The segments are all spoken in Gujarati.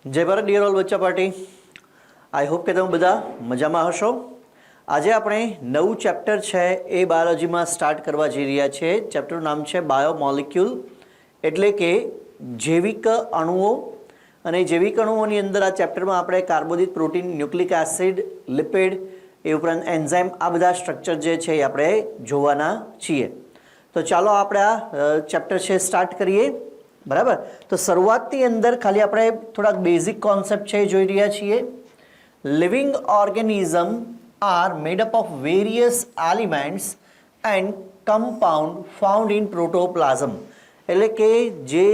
જય ભારત ડિયર ઓલ બચ્ચા પાર્ટી। આઈ હોપ કે તમે બધા મજામાં હશો। આજે આપણે નવું ચેપ્ટર છે એ બાયોલોજીમાં સ્ટાર્ટ કરવા જઈ રહ્યા છીએ। ચેપ્ટરનું નામ છે બાયોમોલિક્યુલ, એટલે કે જૈવિક અણુઓ। અને જૈવિક અણુઓની અંદર આ ચેપ્ટરમાં આપણે કાર્બોદિત, પ્રોટીન, ન્યુક્લિક એસિડ, લિપિડ, એ ઉપરાંત એન્ઝાઇમ, આ બધા સ્ટ્રક્ચર જે છે એ આપણે જોવાના છીએ। તો ચાલો આપણે આ ચેપ્ટર છે સ્ટાર્ટ કરીએ, બરાબર। તો શરૂઆતની અંદર ખાલી આપણે થોડાક બેઝિક કોન્સેપ્ટ છે જોઈ રહ્યા છીએ। Living organism are made up of various elements and compound found in protoplasm, એટલે કે જે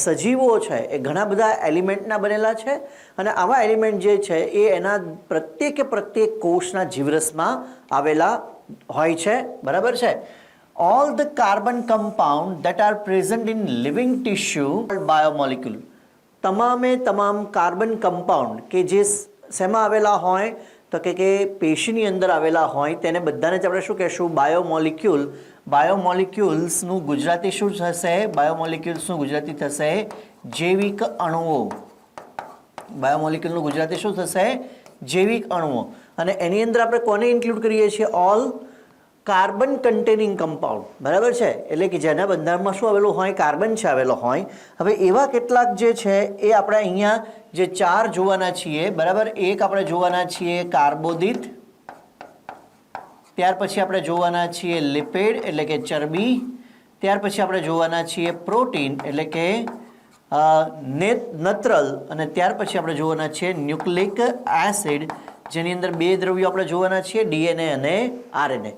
સજીવો છે એ ઘણા બધા એલિમેન્ટના બનેલા છે અને આવા એલિમેન્ટ જે છે એ એના પ્રત્યેક કોષના જીવરસમાં આવેલા હોય છે, બરાબર છે। All the carbon compound that are present in living tissue are biomolecule। તમામે તમામ કાર્બન કમ્પાઉન્ડ કે જે શેમાં આવેલા હોય તો કે પેશીની અંદર આવેલા હોય તેને બધાને જ આપણે શું કહેશું? બાયોમોલિક્યુલ। બાયોમોલિક્યુલ્સનું ગુજરાતી શું થશે? બાયોમોલિક્યુલ્સનું ગુજરાતી થશે જૈવિક અણુઓ। બાયોમોલિક્યુલનું ગુજરાતી શું થશે? જૈવિક અણુઓ। અને એની અંદર આપણે કોને ઇન્ક્લુડ કરીએ છીએ? ઓલ કાર્બન કન્ટેનિંગ કમ્પાઉન્ડ, બરાબર છે। એટલે કે જેના બંધારણમાં શું આવેલું હોય? કાર્બન છે આવેલો હોય। હવે એવા કેટલાક જે છે એ આપણે અહીંયા જે ચાર જોવાના છીએ, બરાબર। એક આપણે જોવાના છીએ કાર્બોદિત, ત્યાર પછી આપણે જોવાના છીએ લિપિડ એટલે કે ચરબી, ત્યાર પછી આપણે જોવાના છીએ પ્રોટીન એટલે કે નત્રલ, અને ત્યાર પછી આપણે જોવાના છીએ ન્યુક્લિક એસિડ, જેની અંદર બે દ્રવ્યો આપણે જોવાના છીએ, ડીએનએ અને આરએનએ।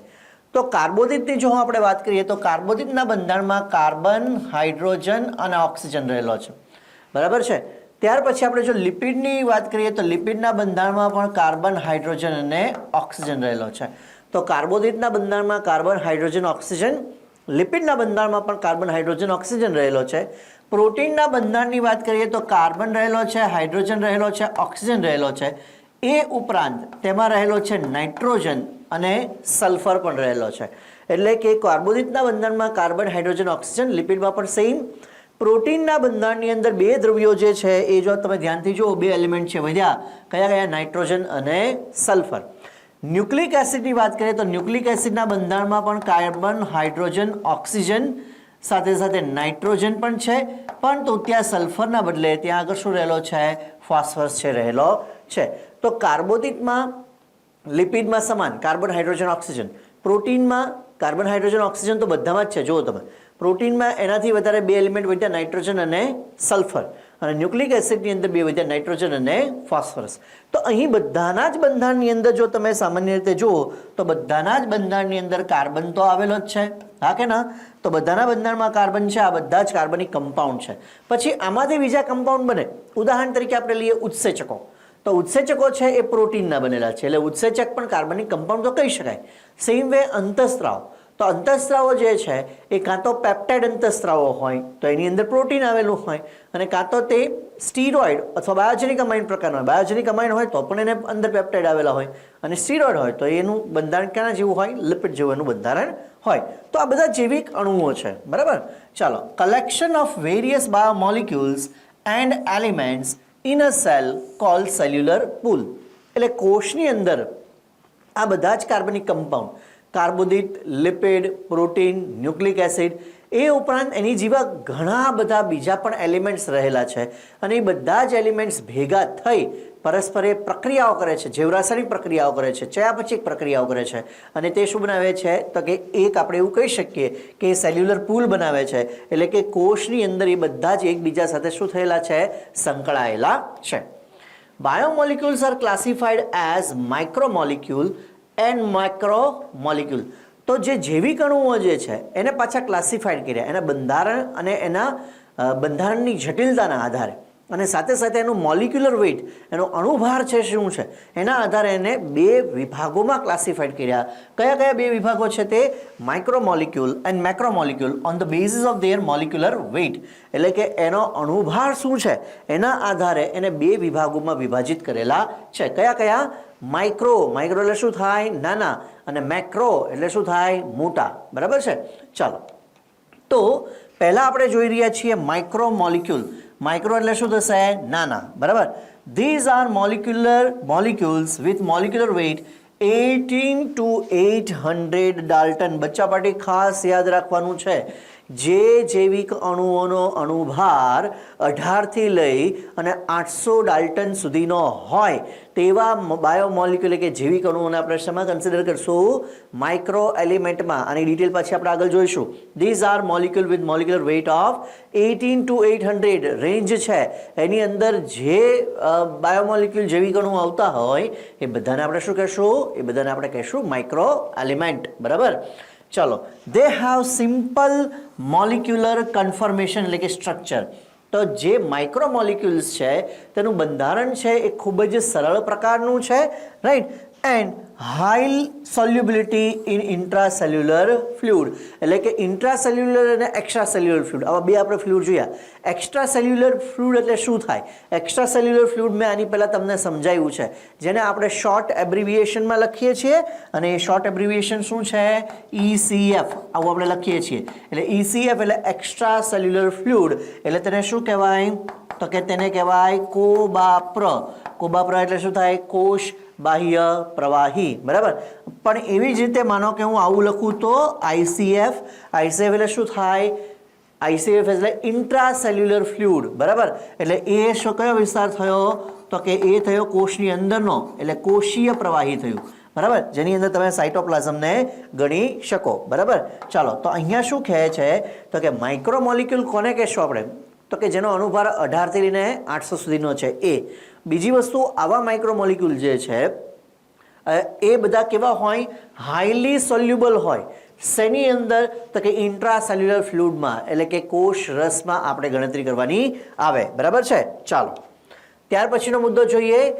તો કાર્બોદિતની જો આપણે વાત કરીએ તો કાર્બોદિતના બંધારણમાં કાર્બન, હાઇડ્રોજન અને ઓક્સિજન રહેલો છે, બરાબર છે। ત્યાર પછી આપણે જો લિપિડની વાત કરીએ તો લિપિડના બંધારણમાં પણ કાર્બન, હાઇડ્રોજન અને ઓક્સિજન રહેલો છે। તો કાર્બોદિતના બંધારણમાં કાર્બન, હાઇડ્રોજન, ઓક્સિજન, લિપિડના બંધારણમાં પણ કાર્બન, હાઇડ્રોજન, ઓક્સિજન રહેલો છે। પ્રોટીનના બંધારણની વાત કરીએ તો કાર્બન રહેલો છે, હાઇડ્રોજન રહેલો છે, ઓક્સિજન રહેલો છે। એ ઉપરાંત તેમાં રહેલો છે નાઇટ્રોજન અને સલ્ફર પણ રહેલો છે। એટલે કે કાર્બોદિતના બંધારણમાં કાર્બન, હાઇડ્રોજન, ઓક્સિજન, લિપિડમાં પણ સેમ। પ્રોટીનના બંધારણની અંદર બે દ્રવ્યો જે છે એ જો તમે ધ્યાનથી જુઓ, બે એલિમેન્ટ છે વધ્યા, કયા? નાઇટ્રોજન અને સલ્ફર। ન્યુક્લિક એસિડની વાત કરીએ તો ન્યુક્લિક એસિડના બંધારણમાં પણ કાર્બન, હાઇડ્રોજન, ઓક્સિજન સાથે સાથે નાઇટ્રોજન પણ છે, પરંતુ ત્યાં સલ્ફરના બદલે ત્યાં આગળ શું રહેલો છે? ફોસ્ફરસ છે રહેલો છે। તો કાર્બોદિતમાં, લિપિડમાં સમાન કાર્બન, હાઇડ્રોજન, ઓક્સિજન। પ્રોટીનમાં કાર્બન, હાઇડ્રોજન, ઓક્સિજન તો બધામાં જ છે, જુઓ તમે। પ્રોટીનમાં એનાથી વધારે બે એલિમેન્ટ વધ્યા, નાઇટ્રોજન અને સલ્ફર, અને ન્યુક્લિક એસિડની અંદર બે વધ્યા, નાઇટ્રોજન અને ફોસ્ફરસ। તો અહીં બધાના જ બંધારણની અંદર જો તમે સામાન્ય રીતે જુઓ તો બધાના જ બંધારણની અંદર કાર્બન તો આવેલો જ છે, હા કે ના? તો બધાના બંધારણમાં કાર્બન છે, આ બધા જ કાર્બનિક કમ્પાઉન્ડ છે। પછી આમાંથી બીજા કમ્પાઉન્ડ બને, ઉદાહરણ તરીકે આપણે લઈએ ઉત્સેચકો। તો ઉત્સેચકો છે એ પ્રોટીનના બનેલા છે, એટલે ઉત્સેચક પણ કાર્બનિક કમ્પાઉન્ડ તો કહી શકાય। સેમ વે અંતઃસ્ત્રાવ, તો અંતઃસ્ત્રાવો જે છે એ કાં તો પેપ્ટાઇડ અંતઃસ્ત્રાવો હોય તો એની અંદર પ્રોટીન આવેલું હોય, અને કાં તો તે સ્ટીરોઇડ અથવા બાયોજેનિક અમાઇન પ્રકારનો હોય। બાયોજેનિક અમાઇન હોય તો પણ એને અંદર પેપ્ટાઇડ આવેલા હોય, અને સ્ટીરોઇડ હોય તો એનું બંધારણ કેના જેવું હોય? લિપિડ જેવું એનું બંધારણ હોય। તો આ બધા જૈવિક અણુઓ છે, બરાબર। ચાલો, collection of various biomolecules and elements in a cell called cellular pool, એટલે કોષની અંદર આ બધા જ કાર્બનિક કમ્પાઉન્ડ, કાર્બોદિત, લિપિડ, પ્રોટીન, ન્યુક્લિક એસિડ, એ ઉપરાંત એની જેવા ઘણા બધા બીજા પણ એલિમેન્ટ્સ રહેલા છે, અને એ બધા જ એલિમેન્ટ્સ ભેગા થઈ પરસ્પરે પ્રક્રિયાઓ કરે છે, જૈવરાસાયણિક પ્રક્રિયાઓ કરે છે, ચયાપચયક પ્રક્રિયાઓ કરે છે, અને તે શું બનાવે છે? તો કે એક આપણે એવું કહી શકીએ કે સેલ્યુલર પૂલ બનાવે છે, એટલે કે કોષની અંદર એ બધા જ એકબીજા સાથે શું થયેલા છે? સંકળાયેલા છે। બાયોમોલિક્યુલ્સ આર ક્લાસિફાઈડ એઝ માઇક્રોમોલિક્યુલ એન્ડ મેક્રોમોલિક્યુલ। તો જે જૈવિક અણુઓ જે છે એને પાછા ક્લાસિફાઈડ કર્યા એના બંધારણ અને એના બંધારણની જટિલતાના આધારે, અને સાથે સાથે એનું મોલિક્યુલર વેઇટ, એનો અણુભાર છે શું છે એના આધારે એને બે વિભાગોમાં ક્લાસિફાઈડ કર્યા। કયા કયા બે વિભાગો છે તે? Micromolecule and macromolecule on the basis of their molecular weight, એટલે કે એનો અણુભાર શું છે એના આધારે એને બે વિભાગોમાં વિભાજિત કરેલા છે। કયા કયા? માઇક્રો, માઇક્રો એટલે શું થાય? નાના, અને મેક્રો એટલે શું થાય? મોટા, બરાબર છે। ચાલો, તો પહેલા આપણે જોઈ રહ્યા છીએ માઇક્રોમોલિક્યુલ। માઇક્રો એટલે શું થશે? નાના, બરાબર. These are molecules with molecular weight 18 to 800 dalton. બચ્ચા પાર્ટી ખાસ યાદ રાખવાનું છે, જે જૈવિક અણુઓનો અણુભાર 18 થી લઈ અને 800 ડાલ્ટન સુધીનો હોય તેવા બાયોમોલિક્યુલ કે જૈવિક અણુઓને આપણે શેમાં કન્સિડર કરશું? માઇક્રો એલિમેન્ટમાં. આની ડિટેલ પછી આપણે આગળ જોઈશું. These are molecule with molecular weight of 18 to 800 range છે, એની અંદર જે બાયોમોલિક્યુલ જૈવિક અણુ આવતા હોય એ બધાને આપણે શું કહેશું? એ બધાને આપણે કહેશું માઇક્રો એલિમેન્ટ, બરાબર. ચલો, they have simple molecular confirmation એટલે કે સ્ટ્રક્ચર. તો જે માઇક્રો મોલિક્યુલ્સ છે તેનું બંધારણ છે એ ખૂબ જ સરળ પ્રકારનું છે, right. And high solubility in ઇન્ટ્રાસેલ્યુલર fluid, એટલે કે ઇન્ટ્રાસેલ્યુલર અને એક્સ્ટ્રાસેલ્યુલર ફ્લુઇડ, આવા બે આપણે ફ્લુઇડ જોયા. એક્સ્ટ્રાસેલ્યુલર ફ્લુઇડ એટલે શું થાય? એક્સ્ટ્રાસેલ્યુલર ફ્લુઇડ મેં આની પહેલાં તમને સમજાવ્યું છે, જેને આપણે શોર્ટ એબ્રિવિએશનમાં લખીએ છીએ, અને એ શોર્ટ એબ્રિવિએશન શું છે? ECF, આવું આપણે લખીએ છીએ. એટલે ECF એટલે એક્સ્ટ્રાસેલ્યુલર ફ્લુઇડ, એટલે તેને શું કહેવાય? તો કે તેને કહેવાય કોબાપ્ર. કોબાપ્ર એટલે શું થાય? કોષ બાહ્ય પ્રવાહી, બરાબર. પણ એવી જ રીતે માનો કે હું આવું લખું તો ICF. ICF એટલે શું થાય? ICF એટલે ઇન્ટ્રાસેલ્યુલર ફ્લુઇડ, બરાબર. એટલે એ શું કયો વિસ્તાર થયો? તો કે એ થયો કોષની અંદરનો, એટલે કોષીય પ્રવાહી થયું, બરાબર, જેની અંદર તમે સાઇટોપ્લાઝમને ગણી શકો, બરાબર. ચાલો, તો અહીંયા શું કહે છે? તો કે માઇક્રો મોલિક્યુલ કોને કહેશું આપણે? તો કે જેનો અણુભાર 18 થી લઈને 800 સુધીનો છે એ. બીજી વસ્તુ, આવા માઇક્રો મોલિક્યુલ જે છે એ બધા કેવા હોય? હાઈલી સોલ્યુબલ હોય. શેની અંદર? તો કે ઇન્ટ્રાસેલ્યુલર ફ્લુઇડમાં, એટલે કે કોષ રસમાં આપણે ગણતરી કરવાની આવે, બરાબર છે. ચાલો, ત્યાર પછીનો મુદ્દો જોઈએ.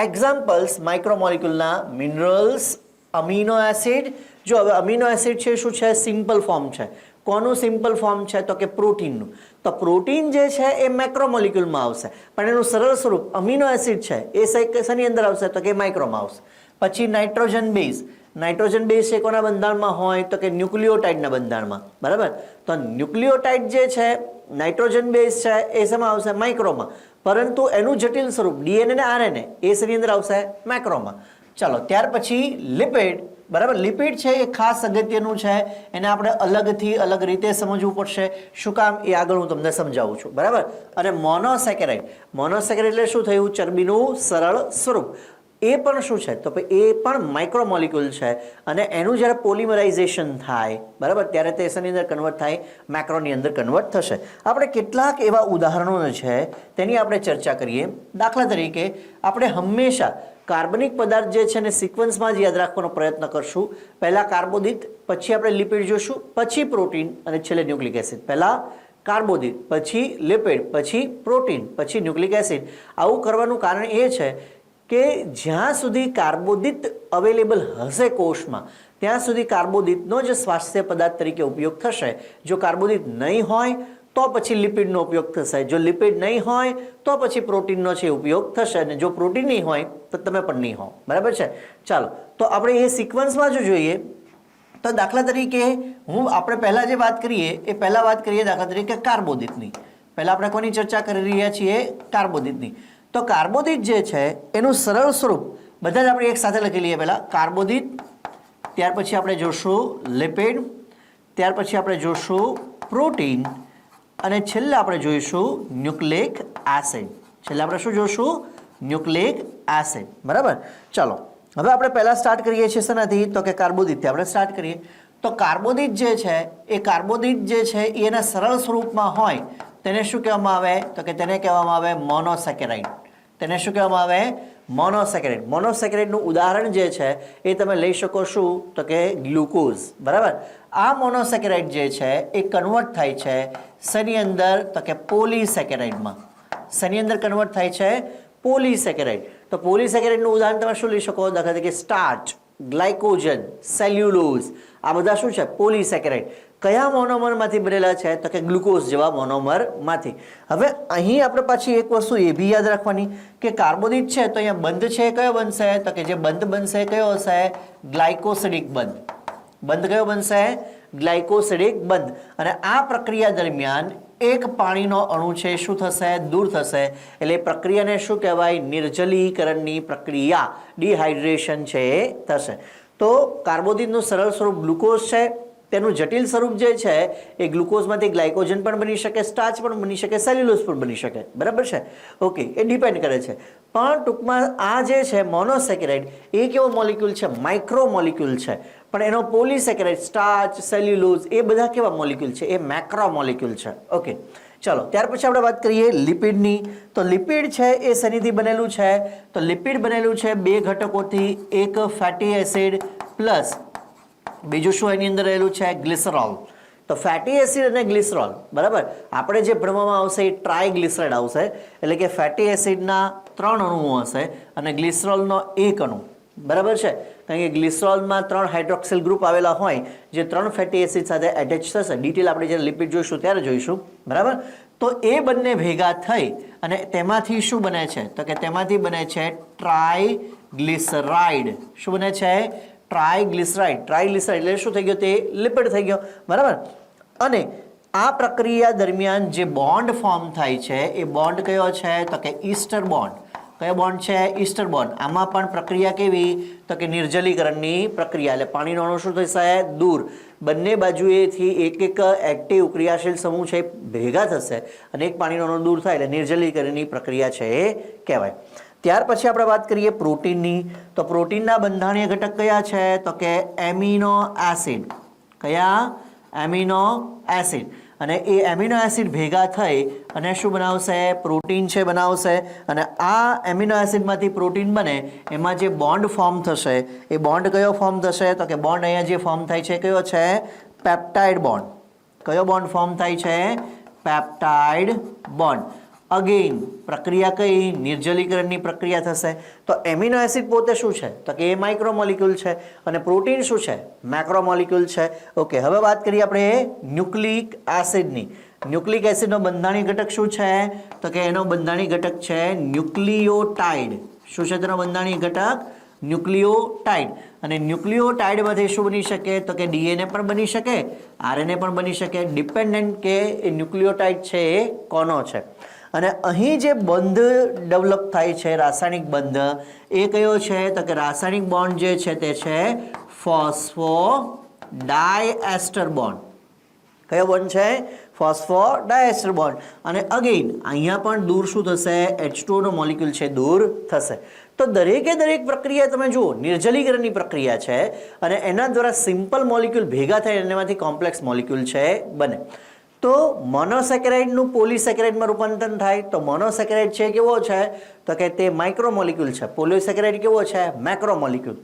એક્ઝામ્પલ્સ માઇક્રો મોલિક્યુલના: મિનરલ્સ, અમીનો એસિડ. જો હવે અમીનો એસિડ છે શું છે? સિમ્પલ ફોર્મ છે. કોનું સિમ્પલ ફોર્મ છે? તો કે પ્રોટીનનું. તો પ્રોટીન જે છે એ મેક્રો મોલિક્યુલમાં આવશે, પણ એનું સરળ સ્વરૂપ અમીનો એસિડ છે એ શેની અંદર આવશે? તો કે માઇક્રોમાં આવશે. પછી નાઇટ્રોજન બેઝ. નાઇટ્રોજન બેઝ છે કોના બંધારણમાં હોય? તો કે ન્યુક્લિયોટાઇડના બંધારણમાં, બરાબર. તો ન્યુક્લિયોટાઇડ જે છે નાઇટ્રોજન બેઝ છે એ શેમાં આવશે? માઇક્રોમાં. પરંતુ એનું જટિલ સ્વરૂપ DNA અને RNA એ શેની અંદર આવશે? મેક્રોમાં. ચાલો, ત્યાર પછી લિપિડ, બરાબર. લિપિડ છે એ ખાસ અગત્યનું છે, એને આપણે અલગથી અલગ રીતે સમજવું પડશે. શું કામ? એ આગળ હું તમને સમજાવું છું, બરાબર. અને મોનોસેકેરાઇડ. મોનોસેકેરાઇડ એટલે શું થયું? ચરબીનું સરળ સ્વરૂપ. એ પણ શું છે? તો એ પણ માઇક્રો મોલિક્યુલ છે, અને એનું જ્યારે પોલિમરાઇઝેશન થાય, બરાબર, ત્યારે તે શેની અંદર કન્વર્ટ થાય? મેક્રોની અંદર કન્વર્ટ થશે. આપણે કેટલાક એવા ઉદાહરણો છે તેની આપણે ચર્ચા કરીએ. દાખલા તરીકે આપણે હંમેશા કાર્બનિક પદાર્થ જે છે ને સિક્વન્સમાં જ યાદ રાખવાનો પ્રયત્ન કરશું. પહેલાં કાર્બોદિત, પછી આપણે લિપિડ જોશું, પછી પ્રોટીન, અને છેલ્લે ન્યુક્લિક એસિડ. પહેલાં કાર્બોદિત, પછી લિપિડ, પછી પ્રોટીન, પછી ન્યુક્લિક એસિડ. આવું કરવાનું કારણ એ છે કે જ્યાં સુધી કાર્બોદિત અવેલેબલ હશે કોષમાં, ત્યાં સુધી કાર્બોદિતનો જ સ્વાસ્થ્ય પદાર્થ તરીકે ઉપયોગ થશે. જો કાર્બોદિત નહીં હોય તો પછી લિપિડનો ઉપયોગ થશે. જો લિપિડ નહીં હોય તો પછી પ્રોટીનનો છે ઉપયોગ થશે, અને જો પ્રોટીન નહીં હોય તો તમે પણ નહીં હો, બરાબર છે. ચાલો, તો આપણે એ સિક્વન્સમાં જો જોઈએ તો દાખલા તરીકે આપણે પહેલાં જે વાત કરીએ એ પહેલાં વાત કરીએ દાખલા તરીકે કાર્બોદિતની. પહેલાં આપણે કોની ચર્ચા કરી રહ્યા છીએ? કાર્બોદિતની. તો કાર્બોદિત જે છે એનું સરળ સ્વરૂપ બધા જ આપણે એક સાથે લખી લઈએ. પહેલાં કાર્બોદિત, ત્યાર પછી આપણે જોશું લિપિડ, ત્યાર પછી આપણે જોશું પ્રોટીન, અને છેલ્લે આપણે જોઈશું ન્યુક્લિક એસિડ. છેલ્લે આપણે શું જોશું? ન્યુક્લિક એસિડ, બરાબર. ચાલો, હવે આપણે પહેલાં સ્ટાર્ટ કરીએ છીએ શેનાથી? તો કે કાર્બોદિતથી આપણે સ્ટાર્ટ કરીએ. તો કાર્બોદિત જે છે એ કાર્બોદિત જે છે એના સરળ સ્વરૂપમાં હોય તેને શું કહેવામાં આવે? તો કે તેને કહેવામાં આવે મોનોસેકેરાઇડ. તેને શું કહેવામાં આવે? મોનોસેકેરાઇડ. મોનોસેકેરાઇડનું ઉદાહરણ જે છે એ તમે લઈ શકો શું? તો કે ગ્લુકોઝ, બરાબર. આ મોનોસેકેરાઇડ જે છે એ કન્વર્ટ થાય છે શેની અંદર? તો કે પોલીસેકેરાઇડમાં. શેની અંદર કન્વર્ટ થાય છે? પોલીસેકેરાઇડ. તો પોલીસેકેરાઇડનું ઉદાહરણ તમે શું લઈ શકો? દાખલા તરીકે સ્ટાર્ચ, ગ્લાયકોજન, સેલ્યુલોઝ, આ બધા શું છે? પોલીસેકેરાઇડ. કયા મોનોમરમાંથી બનેલા છે? તો કે ગ્લુકોઝ જેવા મોનોમરમાંથી. હવે અહીં આપણે પાછી એક વસ્તુ એ બી યાદ રાખવાની કે કાર્બોદિત છે તો અહીંયા બંધ છે કયો બનશે? તો કે જે બંધ બનશે કયો હશે? ગ્લાયકોસિડિક બંધ. બંધ કયો બનશે? ગ્લાયકોસિડિક બંધ. અને આ પ્રક્રિયા દરમિયાન એક પાણીનો અણુ છે શું થશે દૂર થશે એટલે પ્રક્રિયાને શું કહેવાય નિર્જલીકરણની પ્રક્રિયા ડિહાઇડ્રેશન છે એ થશે તો કાર્બોદિતનું સરળ સ્વરૂપ ગ્લુકોઝ છે તેનું જટિલ સ્વરૂપ જે છે એ ગ્લુકોઝમાંથી ગ્લાયકોજન પણ બની શકે સ્ટાર્ચ પણ બની શકે સેલ્યુલોઝ પણ બની શકે બરાબર છે ઓકે એ ડિપેન્ડ કરે છે પણ ટૂંકમાં આ જે છે મોનોસેકેરાઇડ એ કેવો મોલિક્યુલ છે માઇક્રો મોલિક્યુલ છે પણ એનો પોલીસેકેરાઇડ સ્ટાર્ચ સેલ્યુલોઝ એ બધા કેવા મોલિક્યુલ છે એ મેક્રો મોલિક્યુલ છે ઓકે ચલો ત્યાર પછી આપણે વાત કરીએ લિપિડની તો લિપિડ છે એ શેનીથી બનેલું છે તો લિપિડ બનેલું છે બે ઘટકોથી એક ફેટી એસિડ પ્લસ બીજું શું એની અંદર રહેલું છે ગ્લિસરોલ તો ફેટી એસિડ અને ગ્લિસરોલ બરાબર આપણે જે ભણવામાં આવશે એ ટ્રાયગ્લિસરાઇડ આવશે એટલે કે ફેટી એસિડના 3 અણુઓ હશે અને ગ્લિસરોલનો 1 અણુ બરાબર છે કારણ કે ગ્લિસરોલમાં 3 હાઇડ્રોક્સિલ ગ્રુપ આવેલા હોય જે 3 ફેટી એસિડ સાથે એટેચ થશે ડિટેલ આપણે જ્યારે લિપિડ જોઈશું ત્યારે જોઈશું બરાબર તો એ બંને ભેગા થઈ અને તેમાંથી શું બને છે તો કે તેમાંથી બને છે ટ્રાયગ્લિસરાઇડ શું બને છે ટ્રાયગ્લિસરાઇડ એટલે શું થઈ ગયો તે લિપિડ થઈ ગયો બરાબર અને આ પ્રક્રિયા દરમિયાન જે બોન્ડ ફોર્મ થાય છે એ બોન્ડ કયો છે તો કે ઈસ્ટર બોન્ડ કયો બોન્ડ છે ઈસ્ટર બોન્ડ આમાં પણ પ્રક્રિયા કેવી તો કે નિર્જલીકરણની પ્રક્રિયા એટલે પાણીનો અણુ શું થશે દૂર બંને બાજુએથી એક એક્ટિવ ક્રિયાશીલ સમૂહ છે ભેગા થશે અને એક પાણીનો અણુ દૂર થાય એટલે નિર્જલીકરણની પ્રક્રિયા છે એ કહેવાય ત્યાર પછી આપણે વાત કરીએ પ્રોટીનની તો પ્રોટીનના બંધારણીય ઘટક કયા છે તો કે એમિનો એસિડ કયા એમિનો એસિડ અને એ એમિનો એસિડ ભેગા થઈ અને શું બનાવશે પ્રોટીન છે બનાવશે અને આ એમિનો એસિડમાંથી પ્રોટીન બને એમાં જે બોન્ડ ફોર્મ થશે એ બોન્ડ કયો ફોર્મ થશે તો કે બોન્ડ અહીંયા જે ફોર્મ થાય છે કયો છે પેપ્ટાઇડ બોન્ડ કયો બોન્ડ ફોર્મ થાય છે પેપ્ટાઇડ બોન્ડ અગેઇન પ્રક્રિયા કઈ નિર્જલીકરણની પ્રક્રિયા થશે તો એમિનો એસિડ પોતે શું છે તો કે એ માઇક્રો મોલિક્યુલ છે અને પ્રોટીન શું છે મેક્રો મોલિક્યુલ છે ઓકે હવે વાત કરીએ આપણે ન્યુક્લિક એસિડની ન્યુક્લિક એસિડનો બંધારણીય ઘટક શું છે તો કે એનો બંધારણીય ઘટક છે ન્યુક્લિયોટાઇડ શું છે તેનો બંધારણીય ઘટક ન્યુક્લિયોટાઇડ અને ન્યુક્લિયોટાઇડમાંથી શું બની શકે તો કે ડીએનએ પણ બની શકે આરએનએ પણ બની શકે ડિપેન્ડન્ટ કે એ ન્યુક્લિયોટાઇડ છે એ કોનો છે અને અહીં જે બંધ ડેવલપ થાય છે રાસાયણિક બંધ એ કયો છે તો કે રાસાયણિક બોન્ડ જે છે તે છે ફોસ્ફોડાયએસ્ટર બોન્ડ કયો બોન્ડ છે ફોસ્ફોડાયએસ્ટર બોન્ડ અને અગેઇન અહીંયા પણ દૂર શું થશે H2O નો મોલિક્યુલ છે દૂર થશે તો દરેકે દરેક પ્રક્રિયા તમે જુઓ નિર્જલીકરણની પ્રક્રિયા છે અને એના દ્વારા સિમ્પલ મોલિક્યુલ ભેગા થાય એનામાંથી કોમ્પ્લેક્સ મોલિક્યુલ છે બને તો મોનોસેકેરાઇડનું પોલીસેકેરાઇડમાં રૂપાંતર થાય તો મોનોસેકેરાઇડ છે કેવો છે તો કે તે માઇક્રો મોલિક્યુલ છે પોલીસેકેરાઇડ કેવો છે મેક્રો મોલિક્યુલ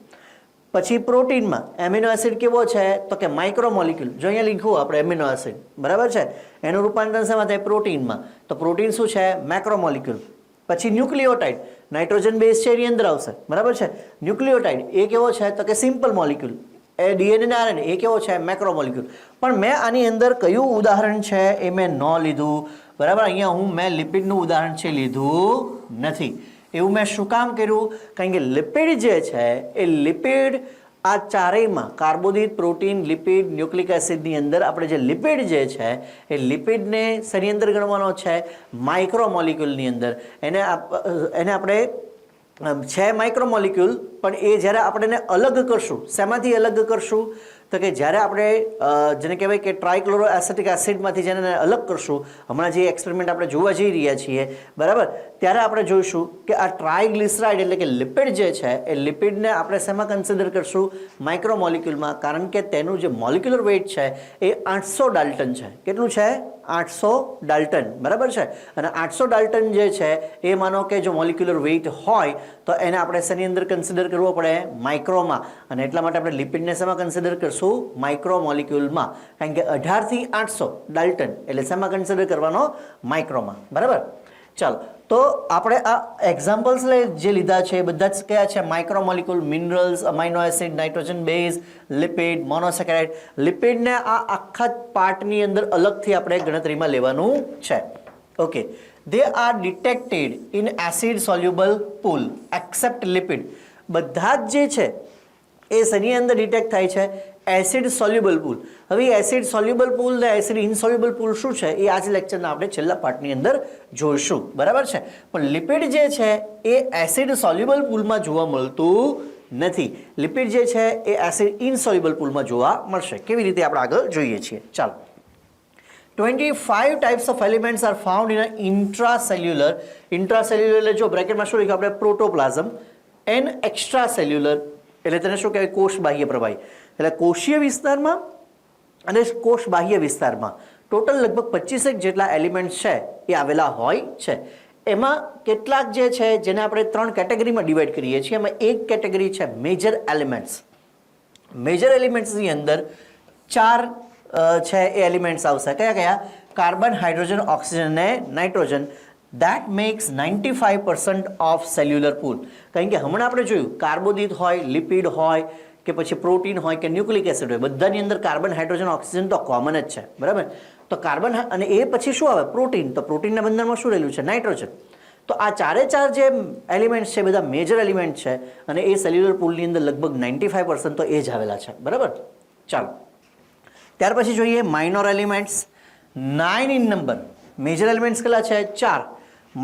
પછી પ્રોટીનમાં એમિનો એસિડ કેવો છે તો કે માઇક્રો મોલિક્યુલ જો અહીંયા લખ્યું આપણે એમિનો એસિડ બરાબર છે એનું રૂપાંતર શેમાં થાય પ્રોટીનમાં તો પ્રોટીન શું છે મેક્રો મોલિક્યુલ પછી ન્યુક્લિયોટાઇડ નાઇટ્રોજન બેઝ છે એની અંદર આવશે બરાબર છે ન્યુક્લિયોટાઇડ એ કેવો છે તો કે સિમ્પલ મોલિક્યુલ એ ડીએનએ અને આરએનએ એ કેવો છે મેક્રો મોલિક્યુલ પણ મેં આની અંદર કયું ઉદાહરણ છે એ મેં ન લીધું બરાબર અહીંયા મેં લિપિડનું ઉદાહરણ છે લીધું નથી એવું મેં શું કામ કર્યું કારણ કે લિપિડ જે છે એ લિપિડ આ ચારેયમાં કાર્બોદિત પ્રોટીન લિપિડ ન્યુક્લિક એસિડની અંદર આપણે જે લિપિડ જે છે એ લિપિડને શેની અંદર ગણવાનો છે માઇક્રો મોલિક્યુલની અંદર એને આપણે છે માઇક્રો મોલિક્યુલ પણ એ જ્યારે આપણે એને અલગ કરશું શેમાંથી અલગ કરશું તો કે જ્યારે આપણે જેને કહેવાય કે ટ્રાયક્લોરો એસિટિક એસિડમાંથી જેને અલગ કરશું હમણાં જે એક્સપેરિમેન્ટ આપણે જોવા જઈ રહ્યા છીએ બરાબર ત્યારે આપણે જોઈશું કે આ ટ્રાયગ્લિસરાઇડ એટલે કે લિપિડ જે છે એ લિપિડને આપણે શેમાં કન્સિડર કરશું માઇક્રો મોલિક્યુલમાં કારણ કે તેનું જે મોલિક્યુલર વેઇટ છે એ 800 ડાલ્ટન છે કેટલું છે 800 ડાલ્ટન બરાબર છે અને 800 ડાલ્ટન જે છે એ માનો કે જો મોલિક્યુલર વેઇટ હોય તો એને આપણે શેની અંદર કન્સિડર કરવો પડે માઇક્રોમાં અને એટલા માટે આપણે લિપિડને શેમાં કન્સિડર કરશું માઇક્રો મોલિક્યુલમાં કારણ કે 18 થી 800 ડાલ્ટન એટલે શેમાં કન્સિડર કરવાનો માઇક્રોમાં બરાબર ચાલો તો આપણે આ એક્ઝામ્પલ્સ જે લીધા છે એ બધા જ કયા છે micro molecule minerals amino acid nitrogen base lipid monosaccharide લિપિડને આ આખા પાર્ટની અંદર અલગથી આપણે ગણતરીમાં લેવાનું છે okay they are detected in acid soluble pool except lipid બધા જ જે છે એ શેની અંદર ડિટેક્ટ થાય છે એસિડ સોલ્યુબલ પૂલ. હવે એસિડ સોલ્યુબલ પૂલ ને એસિડ ઇનસોલ્યુબલ પૂલ શું છે એ આજ લેક્ચરના આપણે છેલ્લા પાર્ટની અંદર જોઈશું, બરાબર છે. પણ લિપિડ જે છે એ એસિડ સોલ્યુબલ પૂલમાં જોવા મળતું નથી. લિપિડ જે છે એ એસિડ ઇનસોલ્યુબલ પૂલમાં જોવા મળશે. કેવી રીતે આપણે આગળ જોઈએ છીએ. ચાલો, 25 types of elements are found in an intracellular. Intracellular એટલે જો બ્રેકેટમાં શું લખ્યું આપણે, પ્રોટોપ્લાઝમ, એન્ડ એક્સ્ટ્રાસેલ્યુલર એટલે તેને શું કહેવાય, કોષ બાહ્ય પ્રવાહી. એટલે કોષીય વિસ્તારમાં અને કોષ બાહ્ય વિસ્તારમાં ટોટલ લગભગ 25 જેટલા એલિમેન્ટ્સ છે એ આવેલા હોય છે. એમાં કેટલાક જે છે જેને આપણે 3 કેટેગરીમાં ડિવાઈડ કરીએ છીએ. એમાં એક કેટેગરી છે મેજર એલિમેન્ટ્સ. મેજર એલિમેન્ટ્સની અંદર 4 છે એ એલિમેન્ટ્સ આવશે. કયા કયા? કાર્બન, હાઇડ્રોજન, ઓક્સિજન અને nitrogen. That makes 95% of cellular pool. કારણ કે હમણાં આપણે જોયું કાર્બોદિત હોય, લિપિડ હોય કે પછી પ્રોટીન હોય કે ન્યુક્લિક એસિડ હોય, બધાની અંદર કાર્બન, હાઇડ્રોજન, ઓક્સિજન તો કોમન જ છે, બરાબર. તો કાર્બન અને એ પછી શું આવે, પ્રોટીન. તો પ્રોટીનના બંધનમાં શું રહેલું છે, નાઇટ્રોજન. તો આ ચારે ચાર જે એલિમેન્ટ્સ છે બધા મેજર એલિમેન્ટ છે અને એ સેલ્યુલર પૂલની અંદર લગભગ 95% તો એ જ આવેલા છે, બરાબર. ચાલો, ત્યાર પછી જોઈએ minor elements. 9 in number. Major elements કેટલા છે? 4.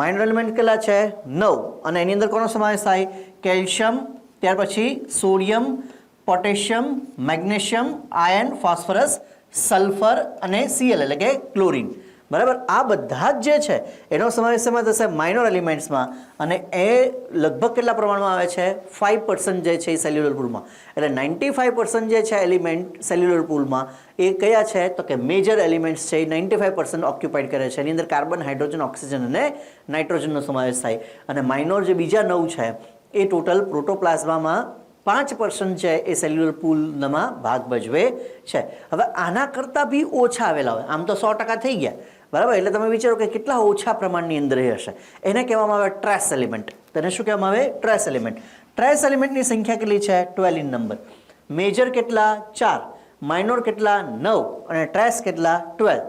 માઇનોર એલિમેન્ટ કેટલા છે? 9. અને એની અંદર કોનો સમાવેશ થાય? કેલ્શિયમ, ત્યાર પછી sodium, potassium, magnesium, iron, phosphorus, sulphur અને Cl એટલે કે ક્લોરીન, બરાબર. આ બધા જ જે છે એનો સમાવેશ એમાં થશે માઇનોર એલિમેન્ટ્સમાં. અને એ લગભગ કેટલા પ્રમાણમાં આવે છે? 5% જે છે એ સેલ્યુલર પૂલમાં. એટલે 95% જે છે એલિમેન્ટ સેલ્યુલર પૂલમાં એ કયા છે? તો કે મેજર એલિમેન્ટ્સ છે. એ 95% ઓક્યુપાઈડ કરે છે. એની અંદર કાર્બન, હાઇડ્રોજન, ઓક્સિજન અને નાઇટ્રોજનનો સમાવેશ થાય. અને માઇનોર જે બીજા 9 છે એ ટોટલ પ્રોટોપ્લાઝમામાં 5% છે એ સેલ્યુલર પૂલમાં ભાગ ભજવે છે. હવે આના કરતાં બી ઓછા આવેલા હોય. આમ તો 100% થઈ ગયા, બરાબર. એટલે તમે વિચારો કે કેટલા ઓછા પ્રમાણની અંદર એ હશે. એને કહેવામાં આવે ટ્રેસ એલિમેન્ટ. તેને શું કહેવામાં આવે? Trace element. ટ્રેસ એલિમેન્ટની સંખ્યા કેટલી છે? 12 ઇન નંબર. મેજર કેટલા? 4. માઇનોર કેટલા? 9. અને ટ્રેસ કેટલા? 12.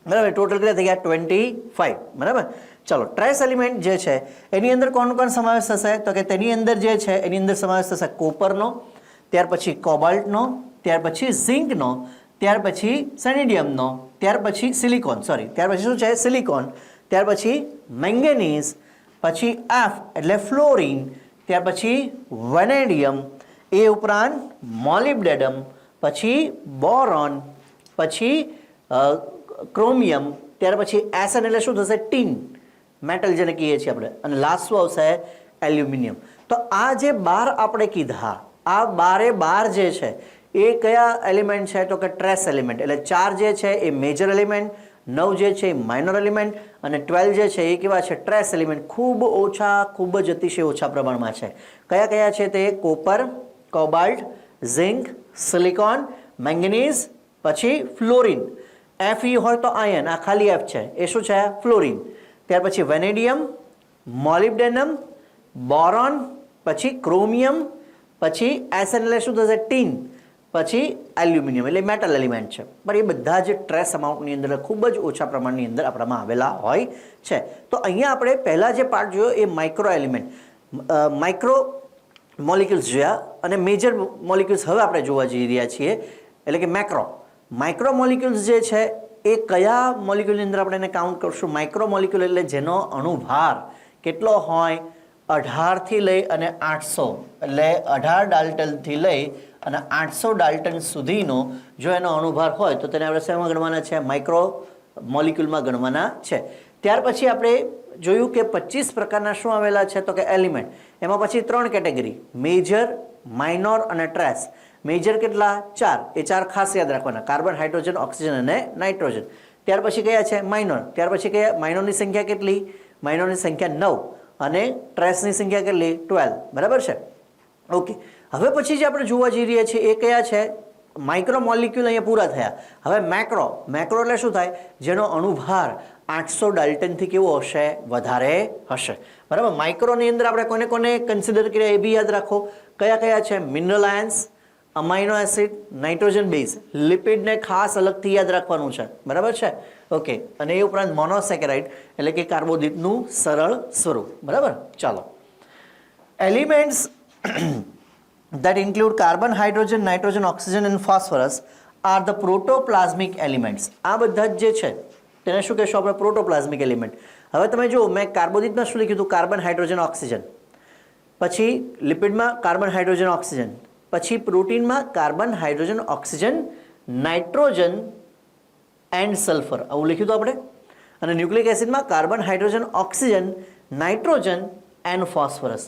બરાબર. ટોટલ કેટલા થઈ ગયા? 25, બરાબર. ચલો, ટ્રેસ એલિમેન્ટ જે છે એની અંદર કોણ કોણ સમાવેશ થશે? તો કે તેની અંદર જે છે એની અંદર સમાવેશ થશે કોપરનો, ત્યાર પછી કોબાલ્ટનો, ત્યાર પછી ઝિંકનો, ત્યાર પછી સેનેડિયમનો, ત્યાર પછી ત્યાર પછી શું છે? સિલિકોન, ત્યાર પછી મેંગેનીઝ, પછી F એટલે ફ્લોરિન, ત્યાર પછી વેનેડિયમ, એ ઉપરાંત મોલિબ્ડેનમ, પછી બોરોન, પછી ક્રોમિયમ, ત્યાર પછી SN એટલે શું થશે? ટીન, મેટલ જેને કહીએ છીએ આપણે. અને લાસ્ટ શું આવશે? એલ્યુમિનિયમ. તો આ જે 12 આપણે કીધા, આ 12 જે છે એ કયા એલિમેન્ટ છે? તો કે ટ્રેસ એલિમેન્ટ. એટલે 4 જે છે એ મેજર એલિમેન્ટ, 9 જે છે એ માઇનોર એલિમેન્ટ અને 12 જે છે એ કેવા છે? Trace element. ખૂબ ઓછા, ખૂબ જ અતિશય ઓછા પ્રમાણમાં છે. કયા કયા છે તે? Copper, cobalt, zinc, silicon, manganese, પછી ફ્લોરિન. Fe હોય તો આયર્ન, આ ખાલી F છે એ શું છે? ફ્લોરિન. ત્યાર પછી વેનેડિયમ, મોલિબ્ડેનમ, બોરોન, પછી ક્રોમિયમ, પછી SN એટલે શું થશે? ટીન, પછી એલ્યુમિનિયમ એટલે મેટલ એલિમેન્ટ છે. પણ એ બધા જ ટ્રેસ અમાઉન્ટની અંદર ખૂબ જ ઓછા પ્રમાણની અંદર આપણામાં આવેલા હોય છે. તો અહીંયા આપણે પહેલા જે પાર્ટ જોયો એ માઇક્રો એલિમેન્ટ, માઇક્રો મોલિક્યુલ્સ જોયા. અને મેજર મોલિક્યુલ્સ હવે આપણે જોવા જઈ રહ્યા છીએ એટલે કે મેક્રો. માઇક્રો મોલિક્યુલ્સ જે છે એ કયા મોલિક્યુલની અંદર આપણે એને કાઉન્ટ કરશું? માઇક્રો મોલિક્યુલ એટલે જેનો અણુભાર કેટલો હોય? 18 થી લઈ અને 800, એટલે 18 ડાલ્ટનથી લઈ અને 800 ડાલ્ટન સુધીનો જો એનો અણુભાર હોય તો તેને આપણે શેમાં ગણવાના છે? માઇક્રો મોલિક્યુલમાં ગણવાના છે. ત્યાર પછી આપણે જોયું કે 25 પ્રકારના શું આવેલા છે? તો કે એલિમેન્ટ. એમાં પછી 3 કેટેગરી, મેજર, માઇનોર અને ટ્રેસ. મેજર કેટલા? 4. એ 4 ખાસ યાદ રાખવાના, કાર્બન, હાઇડ્રોજન, ઓક્સિજન અને નાઇટ્રોજન. ત્યાર પછી કયા છે? માઇનોર. ત્યાર પછી કયા? માઇનોરની સંખ્યા કેટલી? માઇનોરની સંખ્યા 9 અને ટ્રેસની સંખ્યા કેટલી? 12, બરાબર છે. ઓકે, હવે પછી જે આપણે જોવા જઈ રહ્યા છીએ એ કયા છે? માઇક્રો મોલિક્યુલ અહીંયા પૂરા થયા. હવે મેક્રો. મેક્રો એટલે શું થાય? જેનો અણુભાર 800 ડાલ્ટનથી કેવો હશે? વધારે હશે, બરાબર. માઇક્રોની અંદર આપણે કોને કોને કન્સિડર કર્યા એ બી યાદ રાખો. કયા કયા છે? Mineral ions, amino acid, nitrogen base, લિપિડને ખાસ અલગથી યાદ રાખવાનું છે, બરાબર છે. ઓકે, અને એ ઉપરાંત મોનોસેકેરાઇડ એટલે કે કાર્બોદિતનું સરળ સ્વરૂપ, બરાબર. ચાલો, elements that include carbon, hydrogen, nitrogen, oxygen and phosphorus are the protoplasmic elements. આ બધા જે છે તેને શું કહેશું આપણે? Protoplasmic element. હવે તમે જુઓ, મેં કાર્બોદિતમાં શું લખ્યું હતું? Carbon, hydrogen, oxygen. પછી લિપિડમાં કાર્બન, હાઇડ્રોજન, ઓક્સિજન. પછી પ્રોટીનમાં carbon, hydrogen, oxygen, nitrogen and sulphur, આવું લખ્યું હતું આપણે. અને ન્યુક્લિક એસિડમાં carbon, hydrogen, oxygen, nitrogen and phosphorus.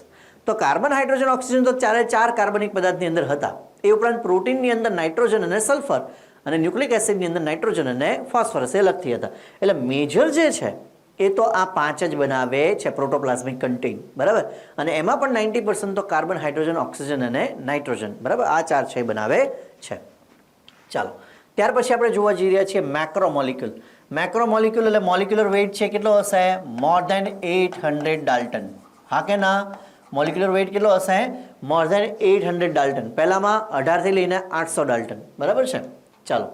તો કાર્બન, હાઇડ્રોજન, ઓક્સિજન તો ચાર કાર્બનિક પદાર્થની અંદર હતા. એ ઉપરાંત પ્રોટીનની અંદર નાઇટ્રોજન અને સલ્ફર, અને ન્યુક્લિક એસિડની અંદર નાઇટ્રોજન અને ફોસ્ફરસ એ અલગથી હતા. એટલે મેજર જે છે એ તો આ 5 જ બનાવે છે પ્રોટોપ્લાઝમિક કન્ટેન, બરાબર. અને એમાં પણ 90% તો કાર્બન, હાઇડ્રોજન, ઓક્સિજન અને નાઇટ્રોજન, બરાબર, આ 4 છે બનાવે છે. ચાલો, ત્યાર પછી આપણે જોવા જઈ રહ્યા છીએ મેક્રોમોલિક્યુલ. મેક્રોમોલિક્યુલ એટલે મોલિક્યુલર વેઇટ છે કેટલો હશે? More than 800 dalton. હા કે ના? મોલિક્યુલર વેઇટ કેટલો હશે? More than 800 dalton. પહેલામાં 18 થી લઈને 800 ડાલ્ટન, બરાબર છે. ચાલો,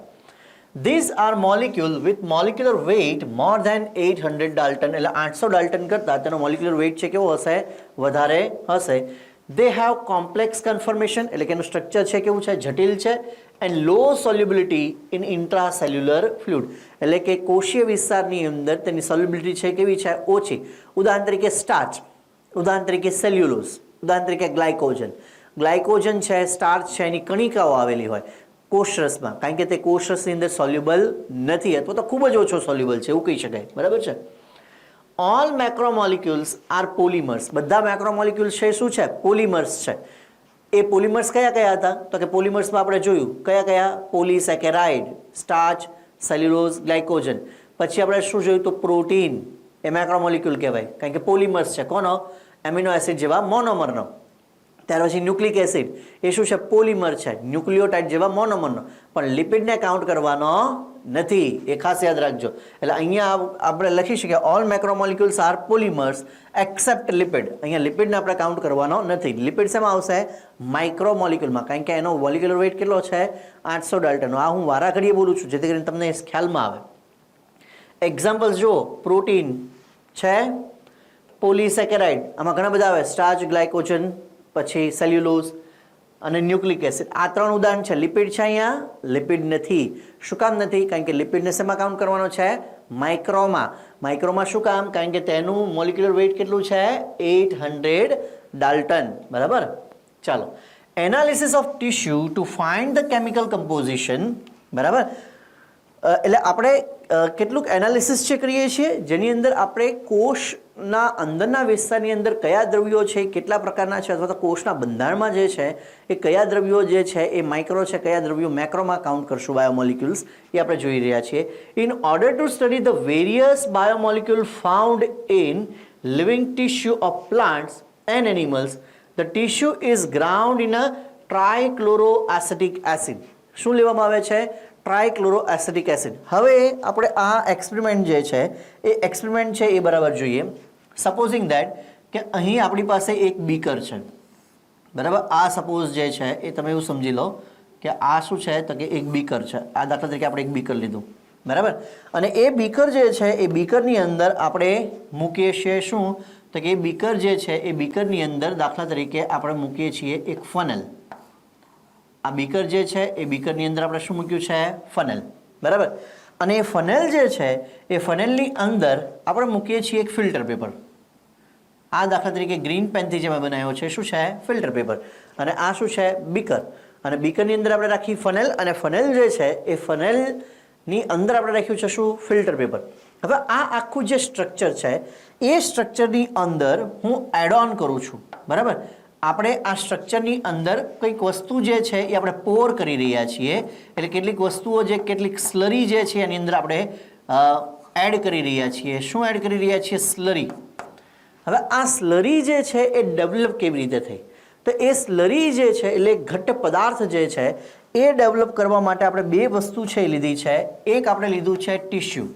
these are molecule with molecular weight more than 800 Dalton, એટલે 800 ડાલ્ટન કરતાં તેનો મોલિક્યુલર વેઇટ છે કેવો હશે? વધારે હશે. they have complex conformation, એટલે કે એનું સ્ટ્રક્ચર છે કેવું છે? જટિલ છે. and low solubility in intracellular fluid, એટલે કે કોષીય વિસ્તારની અંદર તેની સોલ્યુબિલિટી છે કેવી છે? ઓછી. ઉદાહરણ તરીકે સ્ટાર્ચ, ઉદાહરણ તરીકે સેલ્યુલોઝ, ઉદાહરણ તરીકે ગ્લાયકોજન. ગ્લાયકોજન છે, સ્ટાર્ચ છે, એની કણિકાઓ આવેલી હોય કોષરસમાં, કારણ કે તે કોષરસની અંદર સોલ્યુબલ નથી અથવા તો ખૂબ જ ઓછો સોલ્યુબલ છે, એવું કહી શકાય, બરાબર છે. ઓલ મેક્રોમોલિક્યુલ્સ આર પોલિમર્સ, બધા મેક્રોમોલિક્યુલ્સ છે શું છે? પોલિમર્સ છે. એ પોલિમર્સ કયા કયા હતા? તો કે પોલિમર્સમાં આપણે જોયું કયા કયા? પોલીસેકેરાઇડ, સ્ટાર્ચ, સેલ્યુલોઝ, ગ્લાયકોજન. પછી આપણે શું જોયું? તો પ્રોટીન એ મેક્રોમોલિક્યુલ કહેવાય, કારણ કે પોલિમર્સ છે. કોનો? એમિનો એસિડ જેવા મોનોમરનો. ત્યાર પછી ન્યુક્લિક એસિડ એ શું છે? પોલિમર છે, ન્યુક્લિયોટાઇડ જેવા મોનોમરનો. પણ લિપિડને કાઉન્ટ કરવાનો નથી, એ ખાસ યાદ રાખજો. એટલે અહીંયા આપણે લખી શકીએ all macromolecules are polymers except lipid. અહીંયા લિપિડને આપણે કાઉન્ટ કરવાનો નથી. લિપિડ શેમાં આવશે? માઇક્રોમોલિક્યુલમાં, કારણ કે એનો મોલિક્યુલર વેઇટ કેટલો છે? 800 ડાલ્ટનનો. આ હું વારા ઘડીએ બોલું છું જેથી કરીને તમને ખ્યાલમાં આવે. એક્ઝામ્પલ્સ જુઓ, પ્રોટીન છે, પોલીસેકેરાઇડ, આમાં ઘણા બધા આવે, સ્ટાર્ચ, ગ્લાયકોજન, પછી સેલ્યુલોઝ અને ન્યુક્લિક એસિડ. આ 3 ઉદાહરણ છે. લિપિડ છે અહીંયા? લિપિડ નથી. શું કામ નથી? કારણ કે લિપિડને શેમાં કાઉન્ટ કરવાનો છે? માઇક્રોમાં. માઇક્રોમાં શું કામ? કારણ કે તેનું મોલિક્યુલર વેઇટ કેટલું છે? 800 ડાલ્ટન, બરાબર. ચાલો, analysis of tissue to find the chemical composition, બરાબર. એટલે આપણે કેટલુંક એનાલિસિસ છે કરીએ છીએ, જેની અંદર આપણે કોષના અંદરના વિસ્તારની અંદર કયા દ્રવ્યો છે, કેટલા પ્રકારના છે, અથવા તો કોષના બંધારણમાં જે છે એ કયા દ્રવ્યો જે છે એ માઇક્રો છે, કયા દ્રવ્યો મેક્રોમાં કાઉન્ટ કરશું બાયોમોલિક્યુલ્સ, એ આપણે જોઈ રહ્યા છીએ. In order to study the various biomolecule found in living tissue of plants and animals, the tissue is ground in a trichloroacetic acid. શું લેવામાં આવે છે? Trichloroacetic acid. હવે આપણે આ એક્સપેરિમેન્ટ જે છે એ એક્સપેરિમેન્ટ છે એ બરાબર જોઈએ. સપોઝિંગ દેટ કે અહીં આપણી પાસે એક બીકર છે, બરાબર. આ સપોઝ જે છે એ તમે એવું સમજી લો કે આ શું છે? તો કે એક બીકર છે. આ દાખલા તરીકે આપણે એક બીકર લીધું, બરાબર. અને એ બીકર જે છે એ બીકરની અંદર આપણે મૂકીએ છીએ શું? તો કે એ બીકર જે છે એ બીકરની અંદર દાખલા તરીકે આપણે મૂકીએ છીએ એક ફનલ. આ બીકર જે છે એ બીકરની અંદર આપણે શું મૂક્યું છે? ફનલ, બરાબર. અને એ ફનલ જે છે એ ફનલની અંદર આપણે મૂકીએ છીએ એક ફિલ્ટર પેપર. આ દાખલા તરીકે ગ્રીન પેનથી જે મેં બનાવ્યો છે શું છે? Filter paper. અને આ શું છે? બીકર. અને બીકરની અંદર આપણે રાખી ફનલ, અને ફનલ જે છે એ ફનલની અંદર આપણે રાખ્યું છે શું? Filter paper. હવે આ આખું જે સ્ટ્રક્ચર છે એ સ્ટ્રક્ચરની અંદર હું એડ ઓન કરું છું, બરાબર. આપણે આ સ્ટ્રક્ચરની અંદર કંઈક વસ્તુ જે છે એ આપણે પોર કરી રહ્યા છીએ, એટલે કેટલીક વસ્તુઓ જે કેટલીક સ્લરી જે છે એની અંદર આપણે એડ કરી રહ્યા છીએ. શું એડ કરી રહ્યા છીએ? સ્લરી. હવે આ સ્લરી જે છે એ ડેવલપ કેવી રીતે થઈ? તો એ સ્લરી જે છે એટલે ઘટ્ટ પદાર્થ જે છે એ ડેવલપ કરવા માટે આપણે 2 વસ્તુ છે એ લીધી છે. એક આપણે લીધું છે ટિશ્યુ.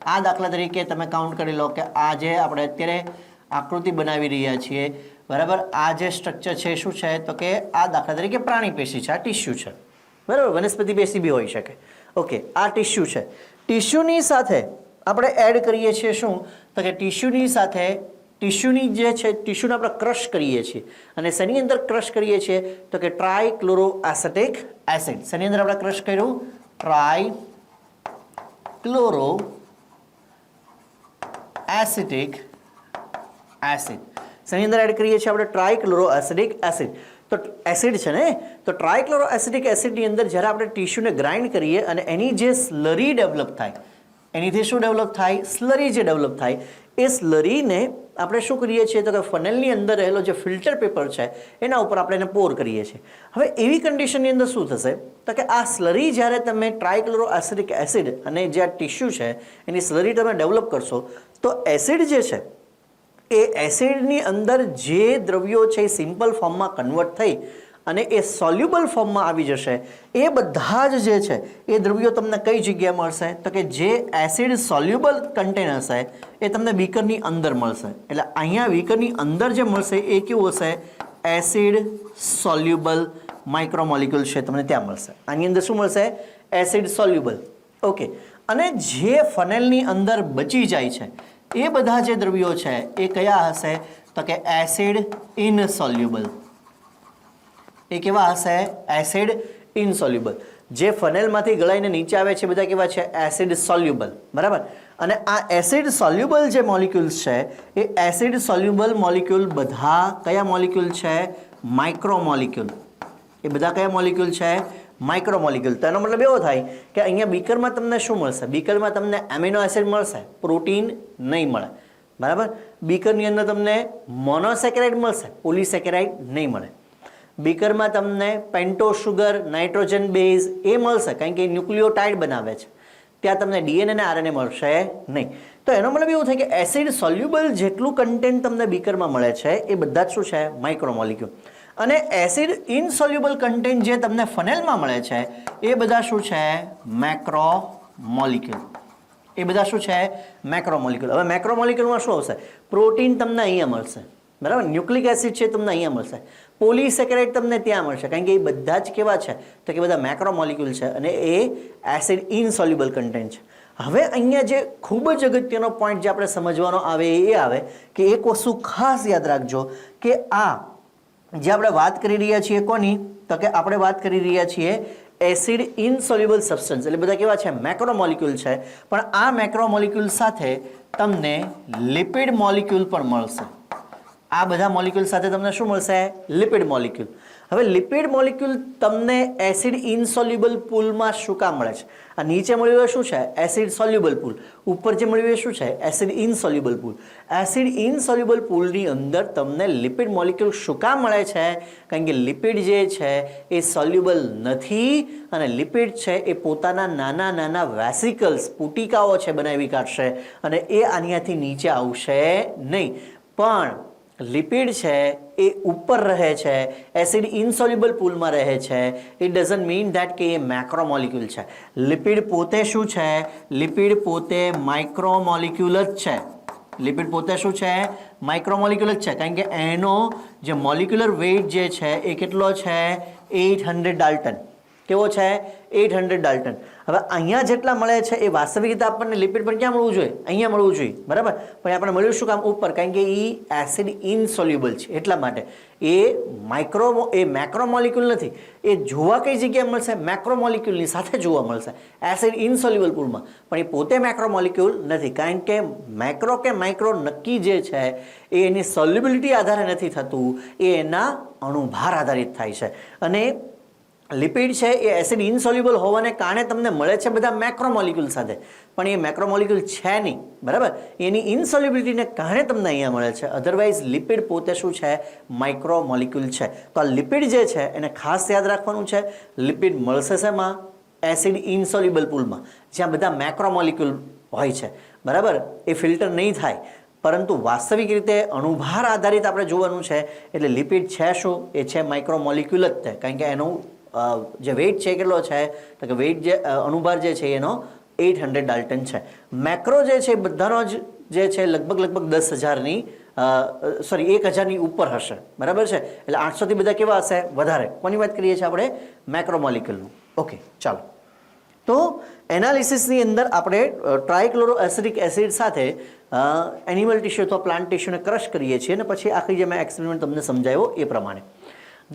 આ દાખલા તરીકે તમે કાઉન્ટ કરી લો કે આ જે આપણે અત્યારે આકૃતિ બનાવી રહ્યા છીએ, બરાબર. આ જે સ્ટ્રક્ચર છે શું છે? તો કે આ દાખલા તરીકે પ્રાણી પેશી છે, આ ટિશ્યુ છે, બરાબર. વનસ્પતિ પેશી બી હોઈ શકે. ઓકે, આ ટિશ્યુ છે. ટિશ્યુની સાથે આપણે એડ કરીએ છીએ શું? તો કે ટિશ્યુની સાથે ટિશ્યુની જે છે ટિશ્યુને આપણે ક્રશ કરીએ છીએ અને શેની અંદર ક્રશ કરીએ છીએ તો કે ટ્રાયક્લોરોએસિટિક એસિડ. શેની અંદર આપણે ક્રશ કર્યું? ટ્રાયક્લોરોએસિટિક એસિડ. શેની અંદર એડ કરીએ છીએ આપણે? ટ્રાયક્લોરોએસિટિક એસિડ. તો એસિડ છે ને, તો ટ્રાયક્લોરોએસિટિક એસિડની અંદર જ્યારે આપણે ટિશ્યુને ગ્રાઇન્ડ કરીએ અને એની જે સ્લરી ડેવલપ થાય, એનીથી શું ડેવલપ થાય? સ્લરી જે ડેવલપ થાય, એ સ્લરીને આપણે શું કરીએ છીએ તો કે ફનલની અંદર રહેલો જે ફિલ્ટર પેપર છે એના ઉપર આપણે એને પોર કરીએ છીએ. હવે એવી કન્ડિશનની અંદર શું થશે તો કે આ સ્લરી જ્યારે તમે ટ્રાયક્લોરોએસિટિક એસિડ અને જે આ ટિશ્યુ છે એની સ્લરી તમે ડેવલપ કરશો તો એસિડ જે છે એ એસિડની અંદર જે દ્રવ્યો છે એ સિમ્પલ ફોર્મમાં કન્વર્ટ થઈ અને એ સોલ્યુબલ ફોર્મમાં આવી જશે. એ બધા જ જે છે એ દ્રવ્યો તમને કઈ જગ્યાએ મળશે તો કે જે એસિડ સોલ્યુબલ કન્ટેન હશે એ તમને બીકરની અંદર મળશે. એટલે અહીંયા બીકરની અંદર જે મળશે એ કેવું હશે? એસિડ સોલ્યુબલ માઇક્રોમોલિક્યુલ છે તમને ત્યાં મળશે. આની અંદર શું મળશે? Acid soluble. ઓકે. અને જે ફનેલની અંદર બચી જાય છે એ બધા જે દ્રવ્યો છે એ કયા હશે તો કે એસિડ ઇનસોલ્યુબલ. એ કેવા હશે? એસિડ ઇનસોલ્યુબલ. જે ફનેલમાંથી ગળાઈને નીચે આવે છે બધા કેવા છે? Acid soluble. બરાબર. અને આ એસિડ સોલ્યુબલ જે મોલિક્યુલ્સ છે એ એસિડ સોલ્યુબલ મોલિક્યુલ બધા કયા મોલિક્યુલ છે? માઇક્રોમોલિક્યુલ. એ બધા કયા મોલિક્યુલ છે? માઇક્રોમોલિક્યુલ. તો એનો મતલબ એવો થાય કે અહીંયા બીકરમાં તમને શું મળશે? બીકરમાં તમને એમિનો એસિડ મળશે, પ્રોટીન નહીં મળે. બરાબર. બીકરની અંદર તમને મોનોસેકેરાઇડ મળશે, પોલીસેકેરાઇડ નહીં મળે. બીકરમાં તમને પેન્ટો શુગર, નાઇટ્રોજન બેઝ એ મળશે કારણ કે ન્યુક્લિયોટાઇડ બનાવે છે. ત્યાં તમને ડીએનએ અને આરએનએ મળશે નહીં. તો એનો મતલબ એવું થાય કે એસિડ સોલ્યુબલ જેટલું કન્ટેન્ટ તમને બીકરમાં મળે છે એ બધા જ શું છે? માઇક્રોમોલિક્યુલ. અને એસિડ ઇનસોલ્યુબલ કન્ટેન્ટ જે તમને ફનેલમાં મળે છે એ બધા શું છે? મેક્રોમોલિક્યુલ. એ બધા શું છે? મેક્રોમોલિક્યુલ. હવે મેક્રોમોલિક્યુલમાં શું આવશે? પ્રોટીન તમને અહીંયા મળશે. બરાબર. ન્યુક્લિક એસિડ છે તમને અહીંયા મળશે, પોલીસેકેરાઇડ તમને ત્યાં મળશે કારણ કે એ બધા જ કેવા છે તો કે બધા મેક્રોમોલિક્યુલ છે અને એ એસિડ ઇનસોલ્યુબલ કન્ટેન્ટ છે. હવે અહીંયા જે ખૂબ જ અગત્યનો પોઈન્ટ જે આપણે સમજવાનો આવે એ આવે કે એક વસ્તુ ખાસ યાદ રાખજો કે આ જે આપણે વાત કરી રહ્યા છીએ કોની તો કે આપણે વાત કરી રહ્યા છીએ એસિડ ઇનસોલ્યુબલ સબસ્ટન્સ. એટલે બધા કેવા છે? મેક્રોમોલિક્યુલ છે. પણ આ મેક્રોમોલિક્યુલ સાથે તમને લિપિડ મોલિક્યુલ પણ મળશે. આ બધા મોલિક્યુલ સાથે તમને શું મળશે? Lipid molecule. હવે લિપિડ મોલિક્યુલ તમને એસિડ ઇનસોલ્યુબલ પૂલમાં શું કામ મળે છે? આ નીચે મળ્યું એ શું છે? એસિડ સોલ્યુબલ પૂલ. ઉપર જે મળ્યું એ શું છે? એસિડ ઇનસોલ્યુબલ પૂલ. એસિડ ઇનસોલ્યુબલ પૂલની અંદર તમને લિપિડ મોલિક્યુલ શું કામ મળે છે? કારણ કે લિપિડ જે છે એ સોલ્યુબલ નથી અને લિપિડ છે એ પોતાના નાના નાના વેસિકલ્સ, પુટિકાઓ છે બનાવી કાઢશે અને એ આનિયાથી નીચે આવશે નહીં. પણ લિપિડ છે એ ઉપર રહે છે, એસિડ ઇનસોલ્યુબલ પૂલમાં રહે છે. ઇટ ડઝન્ટ મીન ધેટ કે એ મેક્રોમોલિક્યુલ છે. લિપિડ પોતે શું છે? લિપિડ પોતે માઇક્રોમોલિક્યુલ જ છે. લિપિડ પોતે શું છે? માઇક્રોમોલિક્યુલ જ છે કારણ કે એનો જે મોલિક્યુલર વેઇટ જે છે એ કેટલો છે? 800 ડાલ્ટન. કેવો છે? 800 ડાલ્ટન. હવે અહીંયા જેટલા મળે છે એ વાસ્તવિક રીતે આપણને લિપિડ પણ ક્યાં મળવું જોઈએ? અહીંયા મળવું જોઈએ. બરાબર. પણ આપણે મળ્યું શું કામ? ઉપર. કારણ કે એ એસિડ ઇનસોલ્યુબલ છે એટલા માટે. એ મેક્રોમોલિક્યુલ નથી. એ જોવા કઈ જગ્યાએ મળશે? મેક્રોમોલિક્યુલની સાથે જોવા મળશે, એસિડ ઇનસોલ્યુબલ પૂલમાં. પણ એ પોતે મેક્રોમોલિક્યુલ નથી કારણ કે મેક્રો કે માઇક્રો નક્કી જે છે એ એની સોલ્યુબિલિટી આધારે નથી થતું, એ એના અણુભાર આધારિત થાય છે. અને લિપિડ છે એ એસિડ ઇનસોલ્યુબલ હોવાને કારણે તમને મળે છે બધા મેક્રોમોલિક્યુલ સાથે, પણ એ મેક્રોમોલિક્યુલ છે નહીં. બરાબર. એની ઇનસોલ્યુબિલિટીને કારણે તમને અહીંયા મળે છે. અધરવાઇઝ લિપિડ પોતે શું છે? માઇક્રોમોલિક્યુલ છે. તો આ લિપિડ જે છે એને ખાસ યાદ રાખવાનું છે. લિપિડ મળશે શેમાં? એસિડ ઇનસોલ્યુબલ પૂલમાં, જ્યાં બધા મેક્રોમોલિક્યુલ હોય છે. બરાબર. એ ફિલ્ટર નહીં થાય પરંતુ વાસ્તવિક રીતે અણુભાર આધારિત આપણે જોવાનું છે. એટલે લિપિડ છે શું? એ છે માઇક્રોમોલિક્યુલ જ છે કારણ કે એનું જે વેઇટ છે કેટલો છે તો કે વેઇટ જે અણુભાર જે છે એનો 800 ડાલ્ટન છે. મેક્રો જે છે બધાનો જે છે લગભગ 10,000ની 1,000ની ઉપર હશે. બરાબર છે. એટલે 800થી બધા કેવા હશે? વધારે. કોની વાત કરીએ છીએ આપણે? મેક્રોમોલિક્યુલનું. ઓકે, ચાલો તો એનાલિસિસની અંદર આપણે ટ્રાયક્લોરો એસિડિક એસિડ સાથે એનિમલ ટિશ્યુ અથવા પ્લાન્ટ ટિશ્યુને ક્રશ કરીએ છીએ અને પછી આખી જે મેં એક્સપેરિમેન્ટ તમને સમજાવ્યો એ પ્રમાણે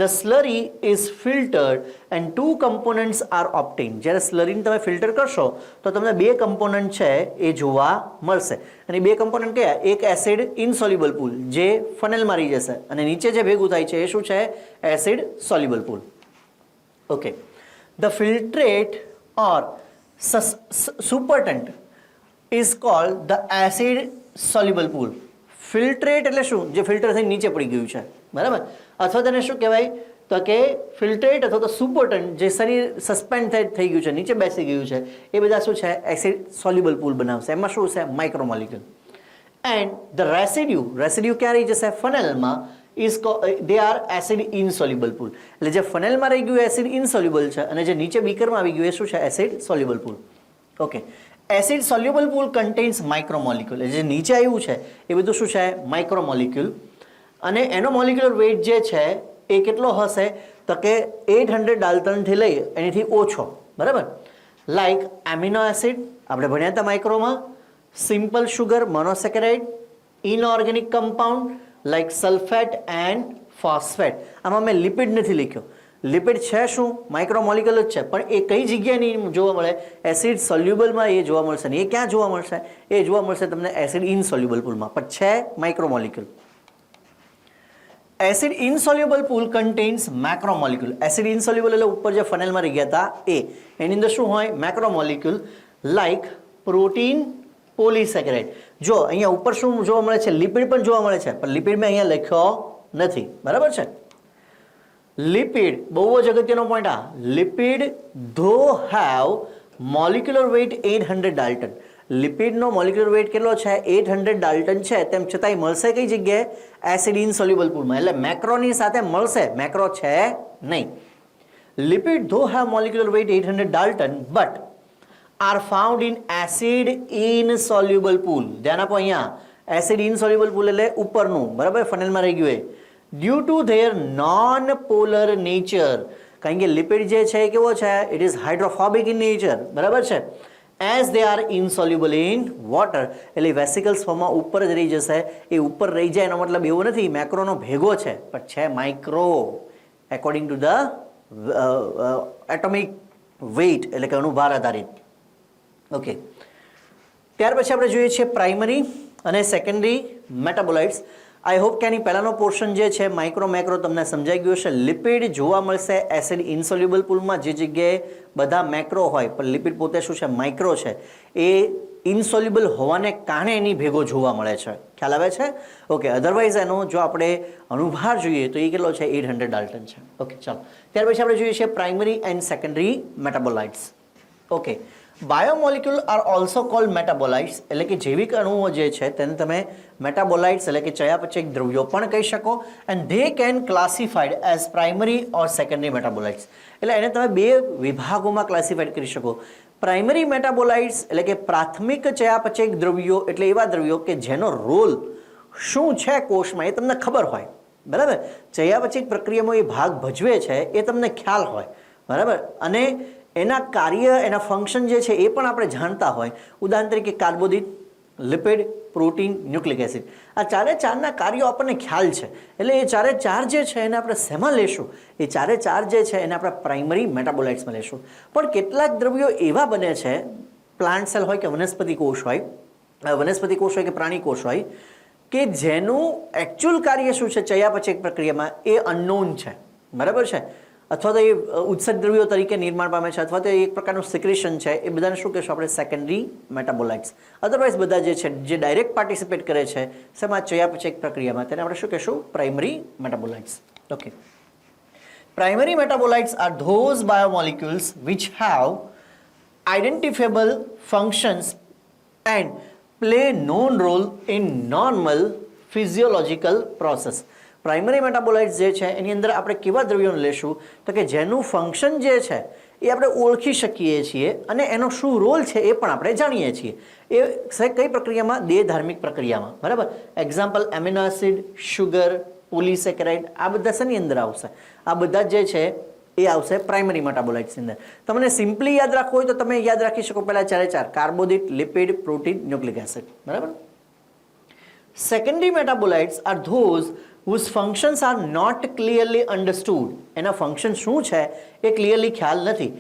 the slurry is filtered and 2 components are obtain. જ્યારે સ્લરીને તમે ફિલ્ટર કરશો તો તમને 2 કમ્પોનન્ટ છે એ જોવા મળશે અને 2 કમ્પોનન્ટ કયા? એક એસિડ ઇનસોલ્યુબલ પૂલ જે ફનેલમાં રહી જશે અને નીચે જે ભેગું થાય છે એ શું છે? Acid soluble pool. Okay, the filtrate or supertant is called the acid soluble pool. Filtrate એટલે શું? જે ફિલ્ટર થઈને નીચે પડી ગયું છે, બરાબર? અથવા તેને શું કહેવાય? તો કે ફિલ્ટ્રેટ અથવા તો સુપરટન્ટ જે શરીર સસ્પેન્ડ થઈ ગયું છે, નીચે બેસી ગયું છે, એ બધા શું છે? એસિડ સોલ્યુબલ પૂલ બનાવશે. એમાં શું છે? માઇક્રોમોલિક્યુલ. એન્ડ ધ રેસિડ્યુ ક્યાં રહી જશે? ફનેલમાં. they are acid insoluble pool. એટલે જે ફનેલમાં રહી ગયું એસિડ ઇનસોલ્યુબલ છે અને જે નીચે બીકરમાં આવી ગયું એ શું છે? Acid soluble pool. Okay, acid soluble પૂલ કન્ટેન્સ માઇક્રોમોલિક્યુલ. જે નીચે આવ્યું છે એ બધું શું છે? માઇક્રોમોલિક્યુલ. અને એનો મોલિક્યુલર વેઇટ જે છે એ કેટલો હશે? તો કે 800 ડાલ્ટનથી લઈ એનાથી ઓછો, બરાબર? લાઈક એમિનો એસિડ આપણે ભણ્યા હતા માઇક્રોમાં, simple sugar monosaccharide, inorganic compound like sulphate and phosphate. આમાં મેં લિપિડ નથી લખ્યો. લિપિડ છે શું? માઇક્રોમોલિક્યુલ જ છે, પણ એ કઈ જગ્યાએ નહીં જોવા મળે? એસિડ સોલ્યુબલમાં એ જોવા મળશે ને. એ ક્યાં જોવા મળશે? એ જોવા મળશે તમને એસિડ ઇનસોલ્યુબલ પૂલમાં, પણ છે માઇક્રોમોલિક્યુલ. એસિડ ઇનસોલ્યુબલ પૂલ કન્ટેન્સ મેક્રોમોલિક્યુલ. એસિડ ઇનસોલ્યુબલ એટલે ઉપર જે ફનેલમાં રહી ગયા હતા એ, એની અંદર શું હોય? મેક્રોમોલિક્યુલ લાઈક પ્રોટીન, પોલીસેકેરાઇડ. જો અહીંયા ઉપર શું જોવા મળે છે? લિપિડ પણ જોવા મળે છે, પણ લિપિડ મેં અહીંયા લખ્યો નથી, બરાબર છે? લિપિડ બહુ જ અગત્યનો પોઈન્ટ. આ lipid though have molecular weight 800 dalton. લિપિડનો મોલિક્યુલર વેઇટ કેટલો છે? 800 ડાલ્ટન છે. તેમ છતાંય મળશે કઈ જગ્યાએ? એસિડ ઇનસોલ્યુબલ પૂલમાં. એટલે મેક્રોની સાથે મળશે, મેક્રો છે નહીં. Lipid though have molecular weight 800 dalton but are found in acid insoluble pool. ધ્યાન આપો અહીંયા, એસિડ ઇનસોલ્યુબલ પૂલ એટલે ઉપરનું, બરાબર? ફનેલમાં રહી ગયું એ. Due to their non polar nature. કારણ કે લિપિડ જે છે એ કેવો છે? It is hydrophobic in nature, બરાબર છે? As they are insoluble in water. એટલે વેસિકલ્સ ફોર્મમાં ઉપર જ રહી જશે. એ ઉપર રહી જાય એનો મતલબ એવો નથી મેક્રોનો ભેગો છે, પણ છે micro according to the atomic weight, એટલે કે અણુભાર આધારિત. ઓકે, ત્યાર પછી આપણે જોઈએ છીએ પ્રાઇમરી અને સેકન્ડરી મેટાબોલાઇટ્સ. આઈ હોપ કે આની પહેલાંનો પોર્શન જે છે માઇક્રો મેક્રો તમને સમજાઈ ગયો છે. લિપિડ જોવા મળશે એસિડ ઇનસોલ્યુબલ પૂલમાં, જે જગ્યાએ બધા મેક્રો હોય પણ લિપિડ પોતે શું છે? માઇક્રો છે. એ ઇનસોલ્યુબલ હોવાને કારણે એની ભેગો જોવા મળે છે. ખ્યાલ આવે છે? ઓકે, અધરવાઇઝ એનો જો આપણે અણુભાર જોઈએ તો એ કેટલો છે? 800 ડાલ્ટન છે. ઓકે, ચાલો ત્યાર પછી આપણે જોઈએ છીએ primary and secondary metabolites. Okay, biomolecule are also called metabolites. એટલે કે જૈવિક અણુઓ જે છે તેને તમે મેટાબોલાઇટ્સ એટલે કે ચયાપચયક દ્રવ્યો પણ કહી શકો. And they can classified as primary or secondary metabolites. એટલે એને તમે 2 વિભાગોમાં ક્લાસિફાઈડ કરી શકો. પ્રાઇમરી મેટાબોલાઇટ્સ એટલે કે પ્રાથમિક ચયાપચયક દ્રવ્યો, એટલે એવા દ્રવ્યો કે જેનો રોલ શું છે કોષમાં એ તમને ખબર હોય, બરાબર? ચયાપચયક પ્રક્રિયામાં એ ભાગ ભજવે છે એ તમને ખ્યાલ હોય, બરાબર? અને એના કાર્ય, એના ફંક્શન જે છે એ પણ આપણે જાણતા હોય. ઉદાહરણ તરીકે કાર્બોદિત, લિપિડ, પ્રોટીન, ન્યુક્લિક એસિડ. આ ચારે ચારના કાર્યો આપણને ખ્યાલ છે. એટલે એ ચારે ચાર જે છે એને આપણે શેમાં લેશું? એ ચારે ચાર જે છે એને આપણે પ્રાઇમરી મેટાબોલાઇટ્સમાં લેશું. પણ કેટલાક દ્રવ્યો એવા બને છે, પ્લાન્ટ સેલ હોય કે વનસ્પતિ કોષ હોય, વનસ્પતિ કોષ હોય કે પ્રાણી કોષ હોય, કે જેનું એકચ્યુઅલ કાર્ય શું છે ચયાપચયક પ્રક્રિયામાં એ અનનોન છે, બરાબર છે? અથવા તો એ ઉત્સર્ગ દ્રવ્યો તરીકે નિર્માણ પામે છે, અથવા તો એક પ્રકારનું સિક્રેશન છે. એ બધાને શું કહેશું આપણે? Secondary metabolites. અધરવાઇઝ બધા જે છે જે ડાયરેક્ટ પાર્ટિસિપેટ કરે છે શેમાં? ચયાપચયક પ્રક્રિયામાં, તેને આપણે શું કહેશું? Primary metabolites. Okay, primary metabolites are those biomolecules which have identifiable functions and play known role in normal physiological process. Primary metabolites જે છે એની અંદર આપણે કેવા દ્રવ્યોને લેશું? તો કે જેનું ફંક્શન જે છે એ આપણે ઓળખી શકીએ છીએ અને એનો શું રોલ છે એ પણ આપણે જાણીએ છીએ. એ કઈ પ્રક્રિયામાં? દેહધાર્મિક પ્રક્રિયામાં, બરાબર? એક્ઝામ્પલ એમિનો એસિડ, શુગર, પોલીસેકેરાઇડ, આ બધા શેની અંદર આવશે? આ બધા જે છે એ આવશે પ્રાઇમરી મેટાબોલાઇટ્સની અંદર. તમને સિમ્પલી યાદ રાખવું હોય તો તમે યાદ રાખી શકો પહેલા 4 કાર્બોદિત, લિપિડ, પ્રોટીન, ન્યુક્લિક એસિડ. બરાબર. Secondary metabolites are those whose functions are not clearly understood. એના ફંક્શન શું છે એ ક્લિયરલી ખ્યાલ નથી.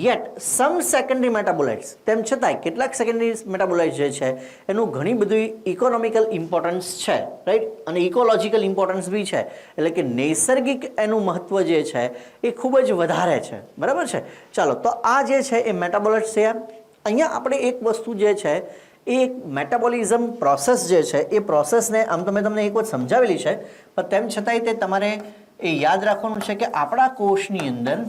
Yet some secondary metabolites, તેમ છતાંય કેટલાક સેકન્ડરી મેટાબોલાઇટ્સ જે છે એનું ઘણી બધી ઇકોનોમિકલ ઇમ્પોર્ટન્સ છે, રાઈટ, અને ઇકોલોજીકલ ઇમ્પોર્ટન્સ બી છે. એટલે કે નૈસર્ગિક એનું મહત્વ જે છે એ ખૂબ જ વધારે છે. બરાબર છે. ચાલો, તો આ જે છે એ મેટાબોલાઇટ્સ છે. અહીંયા આપણે એક વસ્તુ જે છે એ મેટાબોલિઝમ પ્રોસેસ જે છે એ પ્રોસેસને આમ તો મેં તમને એક વખત સમજાવેલી છે, પણ તેમ છતાંય તે તમારે એ યાદ રાખવાનું છે કે આપણા કોષની અંદર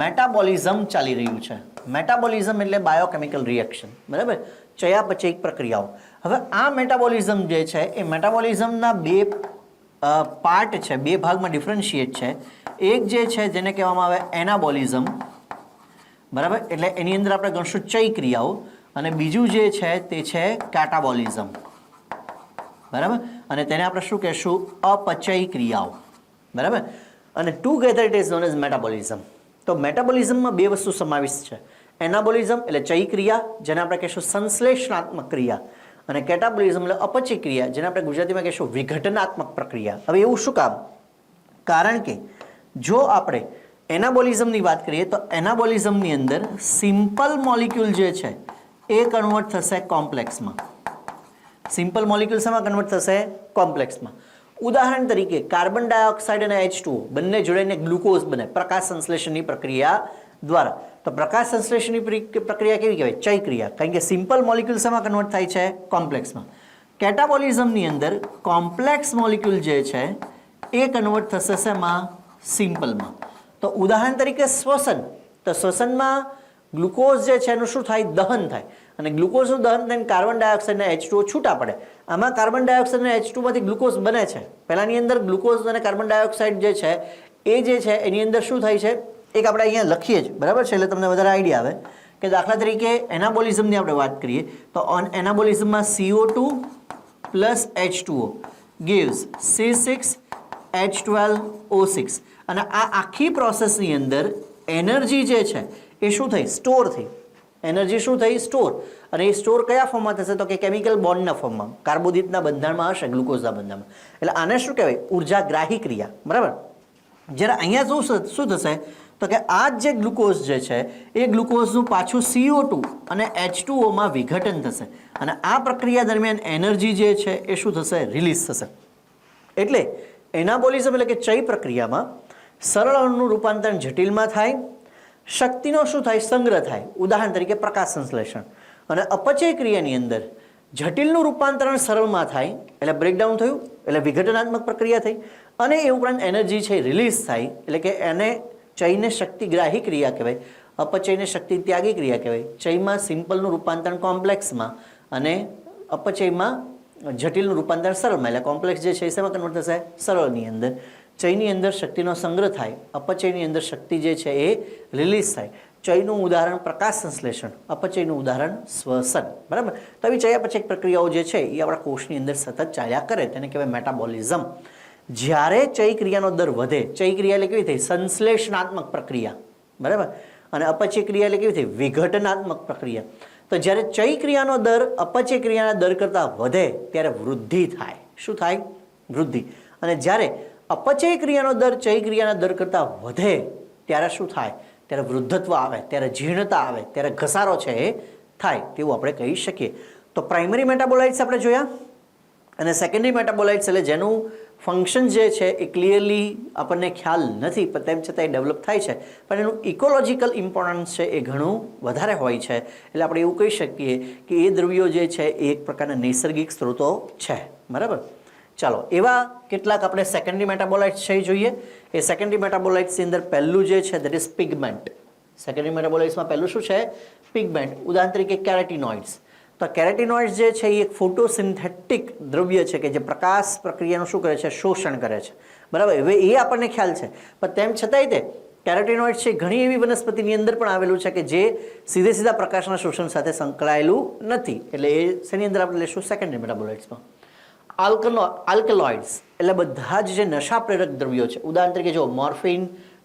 મેટાબોલિઝમ ચાલી રહ્યું છે. મેટાબોલિઝમ એટલે બાયોકેમિકલ રિએક્શન. બરાબર, ચયાપચયિક પ્રક્રિયાઓ. હવે આ મેટાબોલિઝમ જે છે એ મેટાબોલિઝમના બે પાર્ટ છે, બે ભાગમાં ડિફરન્શિએટ છે. એક જે છે જેને કહેવામાં આવે એનાબોલિઝમ, બરાબર, એટલે એની અંદર આપણે ગણશું ચય ક્રિયાઓ, અને બીજું જે છે તે છે કેટાબોલિઝમ. બરાબર, અને તેને આપણે શું કહેશું? અપચય ક્રિયાઓ. બરાબર, અને together it is known as metabolism. તો મેટાબોલિઝમમાં બે વસ્તુ સમાવિષ્ટ છે. એનાબોલિઝમ એટલે ચય ક્રિયા, જેને આપણે કહેશું સંશ્લેષણાત્મક ક્રિયા, અને કેટાબોલિઝમ એટલે અપચય ક્રિયા, જેને આપણે ગુજરાતીમાં કહેશું વિઘટનાત્મક પ્રક્રિયા. હવે એવું શું કામ? કારણ કે જો આપણે એનાબોલિઝમની વાત કરીએ તો એનાબોલિઝમની અંદર સિમ્પલ મોલિક્યુલ જે છે એ કન્વર્ટ થશે કોમ્પ્લેક્સમાં. સિમ્પલ મોલિક્યુલ શેમાં કન્વર્ટ થશે? કોમ્પ્લેક્સમાં. ઉદાહરણ તરીકે કાર્બન ડાયોક્સાઇડ અને H2O બંને જોડાઈને ગ્લુકોઝ બને પ્રકાશ સંશ્લેષણની પ્રક્રિયા દ્વારા. તો પ્રકાશ સંશ્લેષણની પ્રક્રિયા કેવી કહેવાય? ચય ક્રિયા. કારણ કે સિમ્પલ મોલિક્યુલ શેમાં કન્વર્ટ થાય છે? કોમ્પ્લેક્સમાં. કેટાબોલિઝમની અંદર કોમ્પ્લેક્સ મોલિક્યુલ જે છે એ કન્વર્ટ થશે શેમાં? સિમ્પલમાં. તો ઉદાહરણ તરીકે શ્વસન. તો શ્વસનમાં ગ્લુકોઝ જે છે એનું શું થાય? દહન થાય. અને ગ્લુકોઝનું દહન થઈને કાર્બન ડાયોક્સાઇડ અને H2O છૂટા પડે. આમાં કાર્બન ડાયોક્સાઇડ અને H2O માંથી ગ્લુકોઝ બને છે. પહેલાની અંદર ગ્લુકોઝ અને કાર્બન ડાયોક્સાઇડ જે છે એ જે છે એની અંદર શું થાય છે એક આપણે અહીંયા લખીએ જ, બરાબર છે, એટલે તમને વધારે આઈડિયા આવે કે દાખલા તરીકે એનાબોલિઝમની આપણે વાત કરીએ તો એનાબોલિઝમમાં CO2 plus H2O gives C6H12O6. અને આ આખી પ્રોસેસની અંદર એનર્જી જે છે એ શું થઈ? સ્ટોર થઈ. એનર્જી શું થઈ? સ્ટોર. અને એ સ્ટોર કયા ફોર્મમાં થશે? તો કે કેમિકલ બોન્ડના ફોર્મમાં, કાર્બોદિતના બંધારણમાં હશે, ગ્લુકોઝના બંધારણમાં. એટલે આને શું કહેવાય? ઉર્જાગ્રાહી ક્રિયા. બરાબર. જ્યારે અહીંયા શું થશે તો કે આ જે ગ્લુકોઝ જે છે એ ગ્લુકોઝનું પાછું CO2 અને H2O માં વિઘટન થશે. અને આ પ્રક્રિયા દરમિયાન એનર્જી જે છે એ શું થશે? રિલીઝ થશે. એટલે એનાબોલિઝમ એટલે કે ચય પ્રક્રિયામાં સરળ અણુનું રૂપાંતરણ જટિલમાં થાય, શક્તિનો શું થાય? સંગ્રહ થાય. ઉદાહરણ તરીકે પ્રકાશ સંશ્લેષણ. અને અપચય ક્રિયાની અંદર જટિલનું રૂપાંતરણ સરળમાં થાય એટલે બ્રેકડાઉન થયું, એટલે વિઘટનાત્મક પ્રક્રિયા થઈ, અને એ ઉપરાંત એનર્જી છે રિલીઝ થાય. એટલે કે એને ચયને શક્તિગ્રાહી ક્રિયા કહેવાય, અપચયને શક્તિ ત્યાગી ક્રિયા કહેવાય. ચયમાં સિમ્પલનું રૂપાંતરણ કોમ્પ્લેક્સમાં અને અપચયમાં જટિલનું રૂપાંતરણ સરળમાં. એટલે કોમ્પ્લેક્સ જે છે એ શેમાં કન્વર્ટ થશે? સરળની અંદર. ચયની અંદર શક્તિનો સંગ્રહ થાય, અપચયની અંદર શક્તિ જે છે એ રિલીઝ થાય. ચયનું ઉદાહરણ પ્રકાશ સંશ્લેષણ, અપચયનું ઉદાહરણ શ્વસન. બરાબર. તો આવી ચયાપચયક પ્રક્રિયાઓ જે છે એ આપણા કોષની અંદર સતત ચાલ્યા કરે, તેને કહેવાય મેટાબોલિઝમ. જ્યારે ચય ક્રિયાનો દર વધે, ચય ક્રિયા એટલે કેવી થઈ? સંશ્લેષણાત્મક પ્રક્રિયા. બરાબર. અને અપચય ક્રિયા એટલે કેવી થઈ? વિઘટનાત્મક પ્રક્રિયા. તો જ્યારે ચય ક્રિયાનો દર અપચય ક્રિયાના દર કરતાં વધે ત્યારે વૃદ્ધિ થાય. શું થાય? વૃદ્ધિ. અને જ્યારે અપચય ક્રિયાનો દર ચય ક્રિયાના દર કરતાં વધે ત્યારે શું થાય? ત્યારે વૃદ્ધત્વ આવે, ત્યારે જીર્ણતા આવે, ત્યારે ઘસારો છે એ થાય, તેવું આપણે કહી શકીએ. તો પ્રાઇમરી મેટાબોલાઇટ્સ આપણે જોયા, અને સેકન્ડરી મેટાબોલાઇટ્સ એટલે જેનું ફંક્શન જે છે એ ક્લિયરલી આપણને ખ્યાલ નથી, પણ તેમ છતાં એ ડેવલપ થાય છે, પણ એનું ઇકોલોજીકલ ઇમ્પોર્ટન્સ છે એ ઘણું વધારે હોય છે. એટલે આપણે એવું કહી શકીએ કે એ દ્રવ્યો જે છે એ એક પ્રકારના નૈસર્ગિક સ્ત્રોતો છે. બરાબર. ચાલો, એવા કેટલાક આપણે સેકન્ડરી મેટાબોલાઇટ્સ છે જોઈએ. એ સેકન્ડરી મેટાબોલાઇટ્સની અંદર પહેલું જે છે દેટ ઇઝ પિગમેન્ટ. સેકન્ડરી મેટાબોલાઇટ્સમાં પહેલું શું છે? પિગમેન્ટ. ઉદાહરણ તરીકે કેરેટિનોઇડ્સ. તો કેરેટિનોઇડ્સ જે છે એ એક ફોટોસિન્થેટિક દ્રવ્ય છે કે જે પ્રકાશ પ્રક્રિયાનું શું કરે છે? શોષણ કરે છે. બરાબર. હવે એ આપણને ખ્યાલ છે, પણ તેમ છતાંય તે કેરેટિનોઇડ્સ છે ઘણી એવી વનસ્પતિની અંદર પણ આવેલું છે કે જે સીધા પ્રકાશના શોષણ સાથે સંકળાયેલું નથી. એટલે એ શેની અંદર આપણે લઈશું? સેકન્ડરી મેટાબોલાઇટ્સમાં. આલ્કલોઇડ્સ એટલે બધા જ જે નશા પ્રેરક દ્રવ્યો છે. ઉદાહરણ તરીકે જો મોર્ફિન,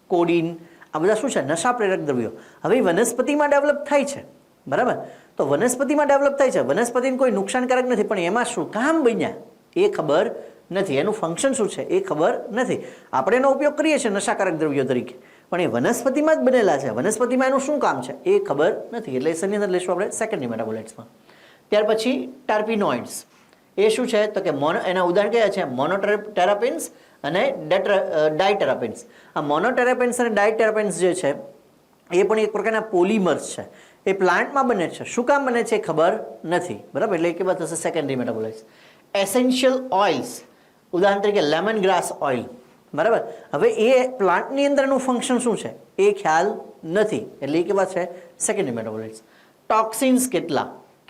કોડીન, આ બધા શું છે? નશા પ્રેરક દ્રવ્યો. હવે વનસ્પતિમાં ડેવલપ થાય છે, બરાબર? તો વનસ્પતિમાં ડેવલપ થાય છે, વનસ્પતિને કોઈ નુકસાનકારક નથી, પણ એમાં શું કામ બન્યા એ ખબર નથી, એનું ફંક્શન શું છે એ ખબર નથી. આપણે એનો ઉપયોગ કરીએ છીએ નશાકારક દ્રવ્યો તરીકે, પણ એ વનસ્પતિમાં જ બનેલા છે, વનસ્પતિમાં એનું શું કામ છે એ ખબર નથી. એટલે એની અંદર લઈશું આપણે સેકન્ડરી મેટાબોલાઇટ્સમાં. ત્યાર પછી ટર્પિનોઇડ્સ. એ શું છે? તો કે એના ઉદાહરણ કયા છે? મોનોટેરાપિન્સ અને ડાયટેરાપિન્સ. આ મોનોટેરાપિન્સ અને ડાયટેરાપિન્સ જે છે એ પણ એક પ્રકારના પોલિમર્સ છે. એ પ્લાન્ટમાં બને છે, શું કામ બને છે એ ખબર નથી, બરાબર? એટલે એ કેવા થશે? Secondary metabolites. એસેન્શિયલ ઓઇલ્સ, ઉદાહરણ તરીકે લેમન ગ્રાસ ઓઇલ, બરાબર? હવે એ પ્લાન્ટની અંદરનું ફંક્શન શું છે એ ખ્યાલ નથી, એટલે એ કેવા છે? Secondary metabolites. ટોક્સિન્સ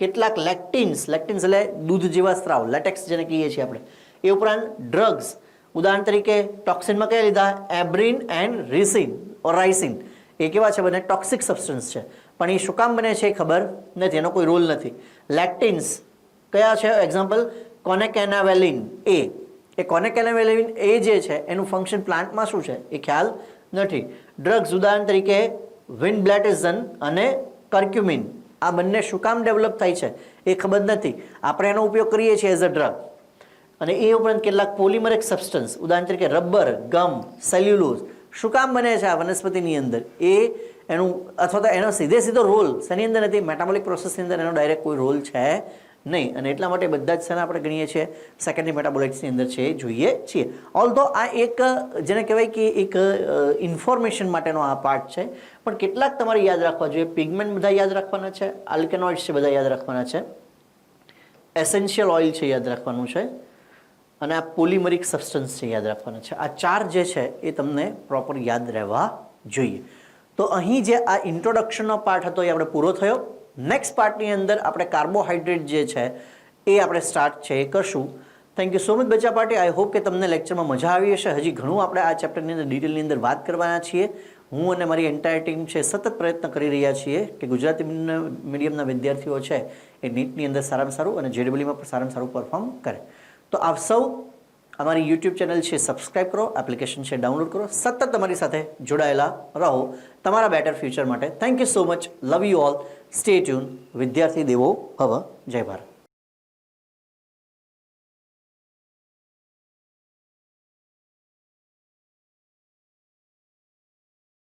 કેટલાક લેક્ટિન્સ એટલે દૂધ જેવા સ્ત્રાવ, લેટેક્સ જેને કહીએ છીએ આપણે. એ ઉપરાંત ડ્રગ્સ, ઉદાહરણ તરીકે ટોક્સિનમાં કયા લીધા? એબ્રિન એન્ડ રાઇસિન. એ કેવા છે? બંને ટોક્સિક સબસ્ટન્સ છે, પણ એ શું કામ બને છે એ ખબર નથી, એનો કોઈ રોલ નથી. લેક્ટિન્સ કયા છે? એક્ઝામ્પલ કોનેકેનાવેલિન. એ કોનેકેનાવેલિન એ જે છે એનું ફંક્શન પ્લાન્ટમાં શું છે એ ખ્યાલ નથી. ડ્રગ્સ, ઉદાહરણ તરીકે વિનબ્લેટેઝન અને કર્ક્યુમિન. આ બંને શું કામ ડેવલપ થાય છે એ ખબર નથી, આપણે એનો ઉપયોગ કરીએ છીએ એઝ અ ડ્રગ. અને એ ઉપરાંત કેટલાક પોલિમરિક સબસ્ટન્સ, ઉદાહરણ તરીકે રબર, ગમ, સેલ્યુલોઝ, શું કામ બને છે આ વનસ્પતિની અંદર એ એનું અથવા તો એનો સીધો રોલ શેની અંદર નથી? મેટાબોલિક પ્રોસેસની અંદર એનો ડાયરેક્ટ કોઈ રોલ છે નહીં, અને એટલા માટે બધા જ શેના આપણે ગણીએ છીએ? સેકન્ડરી મેટાબોલાઇટ્સની અંદર છે જોઈએ છીએ. ઓલ્ધો આ એક જેને કહેવાય કે એક ઇન્ફોર્મેશન માટેનો આ પાર્ટ છે, પણ કેટલાક તમારે યાદ રાખવા જોઈએ. પિગમેન્ટ બધા યાદ રાખવાના છે, આલ્કેનોઇડ્સ છે બધા યાદ રાખવાના છે, એસેન્શિયલ ઓઇલ છે યાદ રાખવાનું છે, અને આ પોલિમરિક સબસ્ટન્સ છે યાદ રાખવાના છે. આ ચાર જે છે એ તમને પ્રોપર યાદ રહેવા જોઈએ. તો અહીં જે આ ઇન્ટ્રોડક્શનનો પાર્ટ હતો એ આપણે પૂરો થયો. નેક્સ્ટ પાર્ટની અંદર આપણે કાર્બોહાઈડ્રેટ જે છે એ આપણે સ્ટાર્ટ છે એ કરશું. થેન્ક યુ સો મચ બચ્ચા પાર્ટી. આઈ હોપ કે તમને લેક્ચરમાં મજા આવી હશે. હજી ઘણું આપણે આ ચેપ્ટરની અંદર ડિટેલની અંદર વાત કરવાના છીએ. હું અને મારી એન્ટાયર ટીમ છે સતત પ્રયત્ન કરી રહ્યા છીએ કે ગુજરાતી મીડિયમના વિદ્યાર્થીઓ છે એ નીટની અંદર સારામાં સારું અને JEEમાં પણ સારામાં સારું પરફોર્મ કરે. તો આપ સૌ અમારી યુટ્યુબ ચેનલ છે સબસ્ક્રાઈબ કરો, એપ્લિકેશન છે ડાઉનલોડ કરો, સતત તમારી સાથે જોડાયેલા રહો તમારા બેટર ફ્યુચર માટે. Thank you so much. Love you all. Stay tune. વિદ્યાર્થી દેવો ભવ. જય ભારત.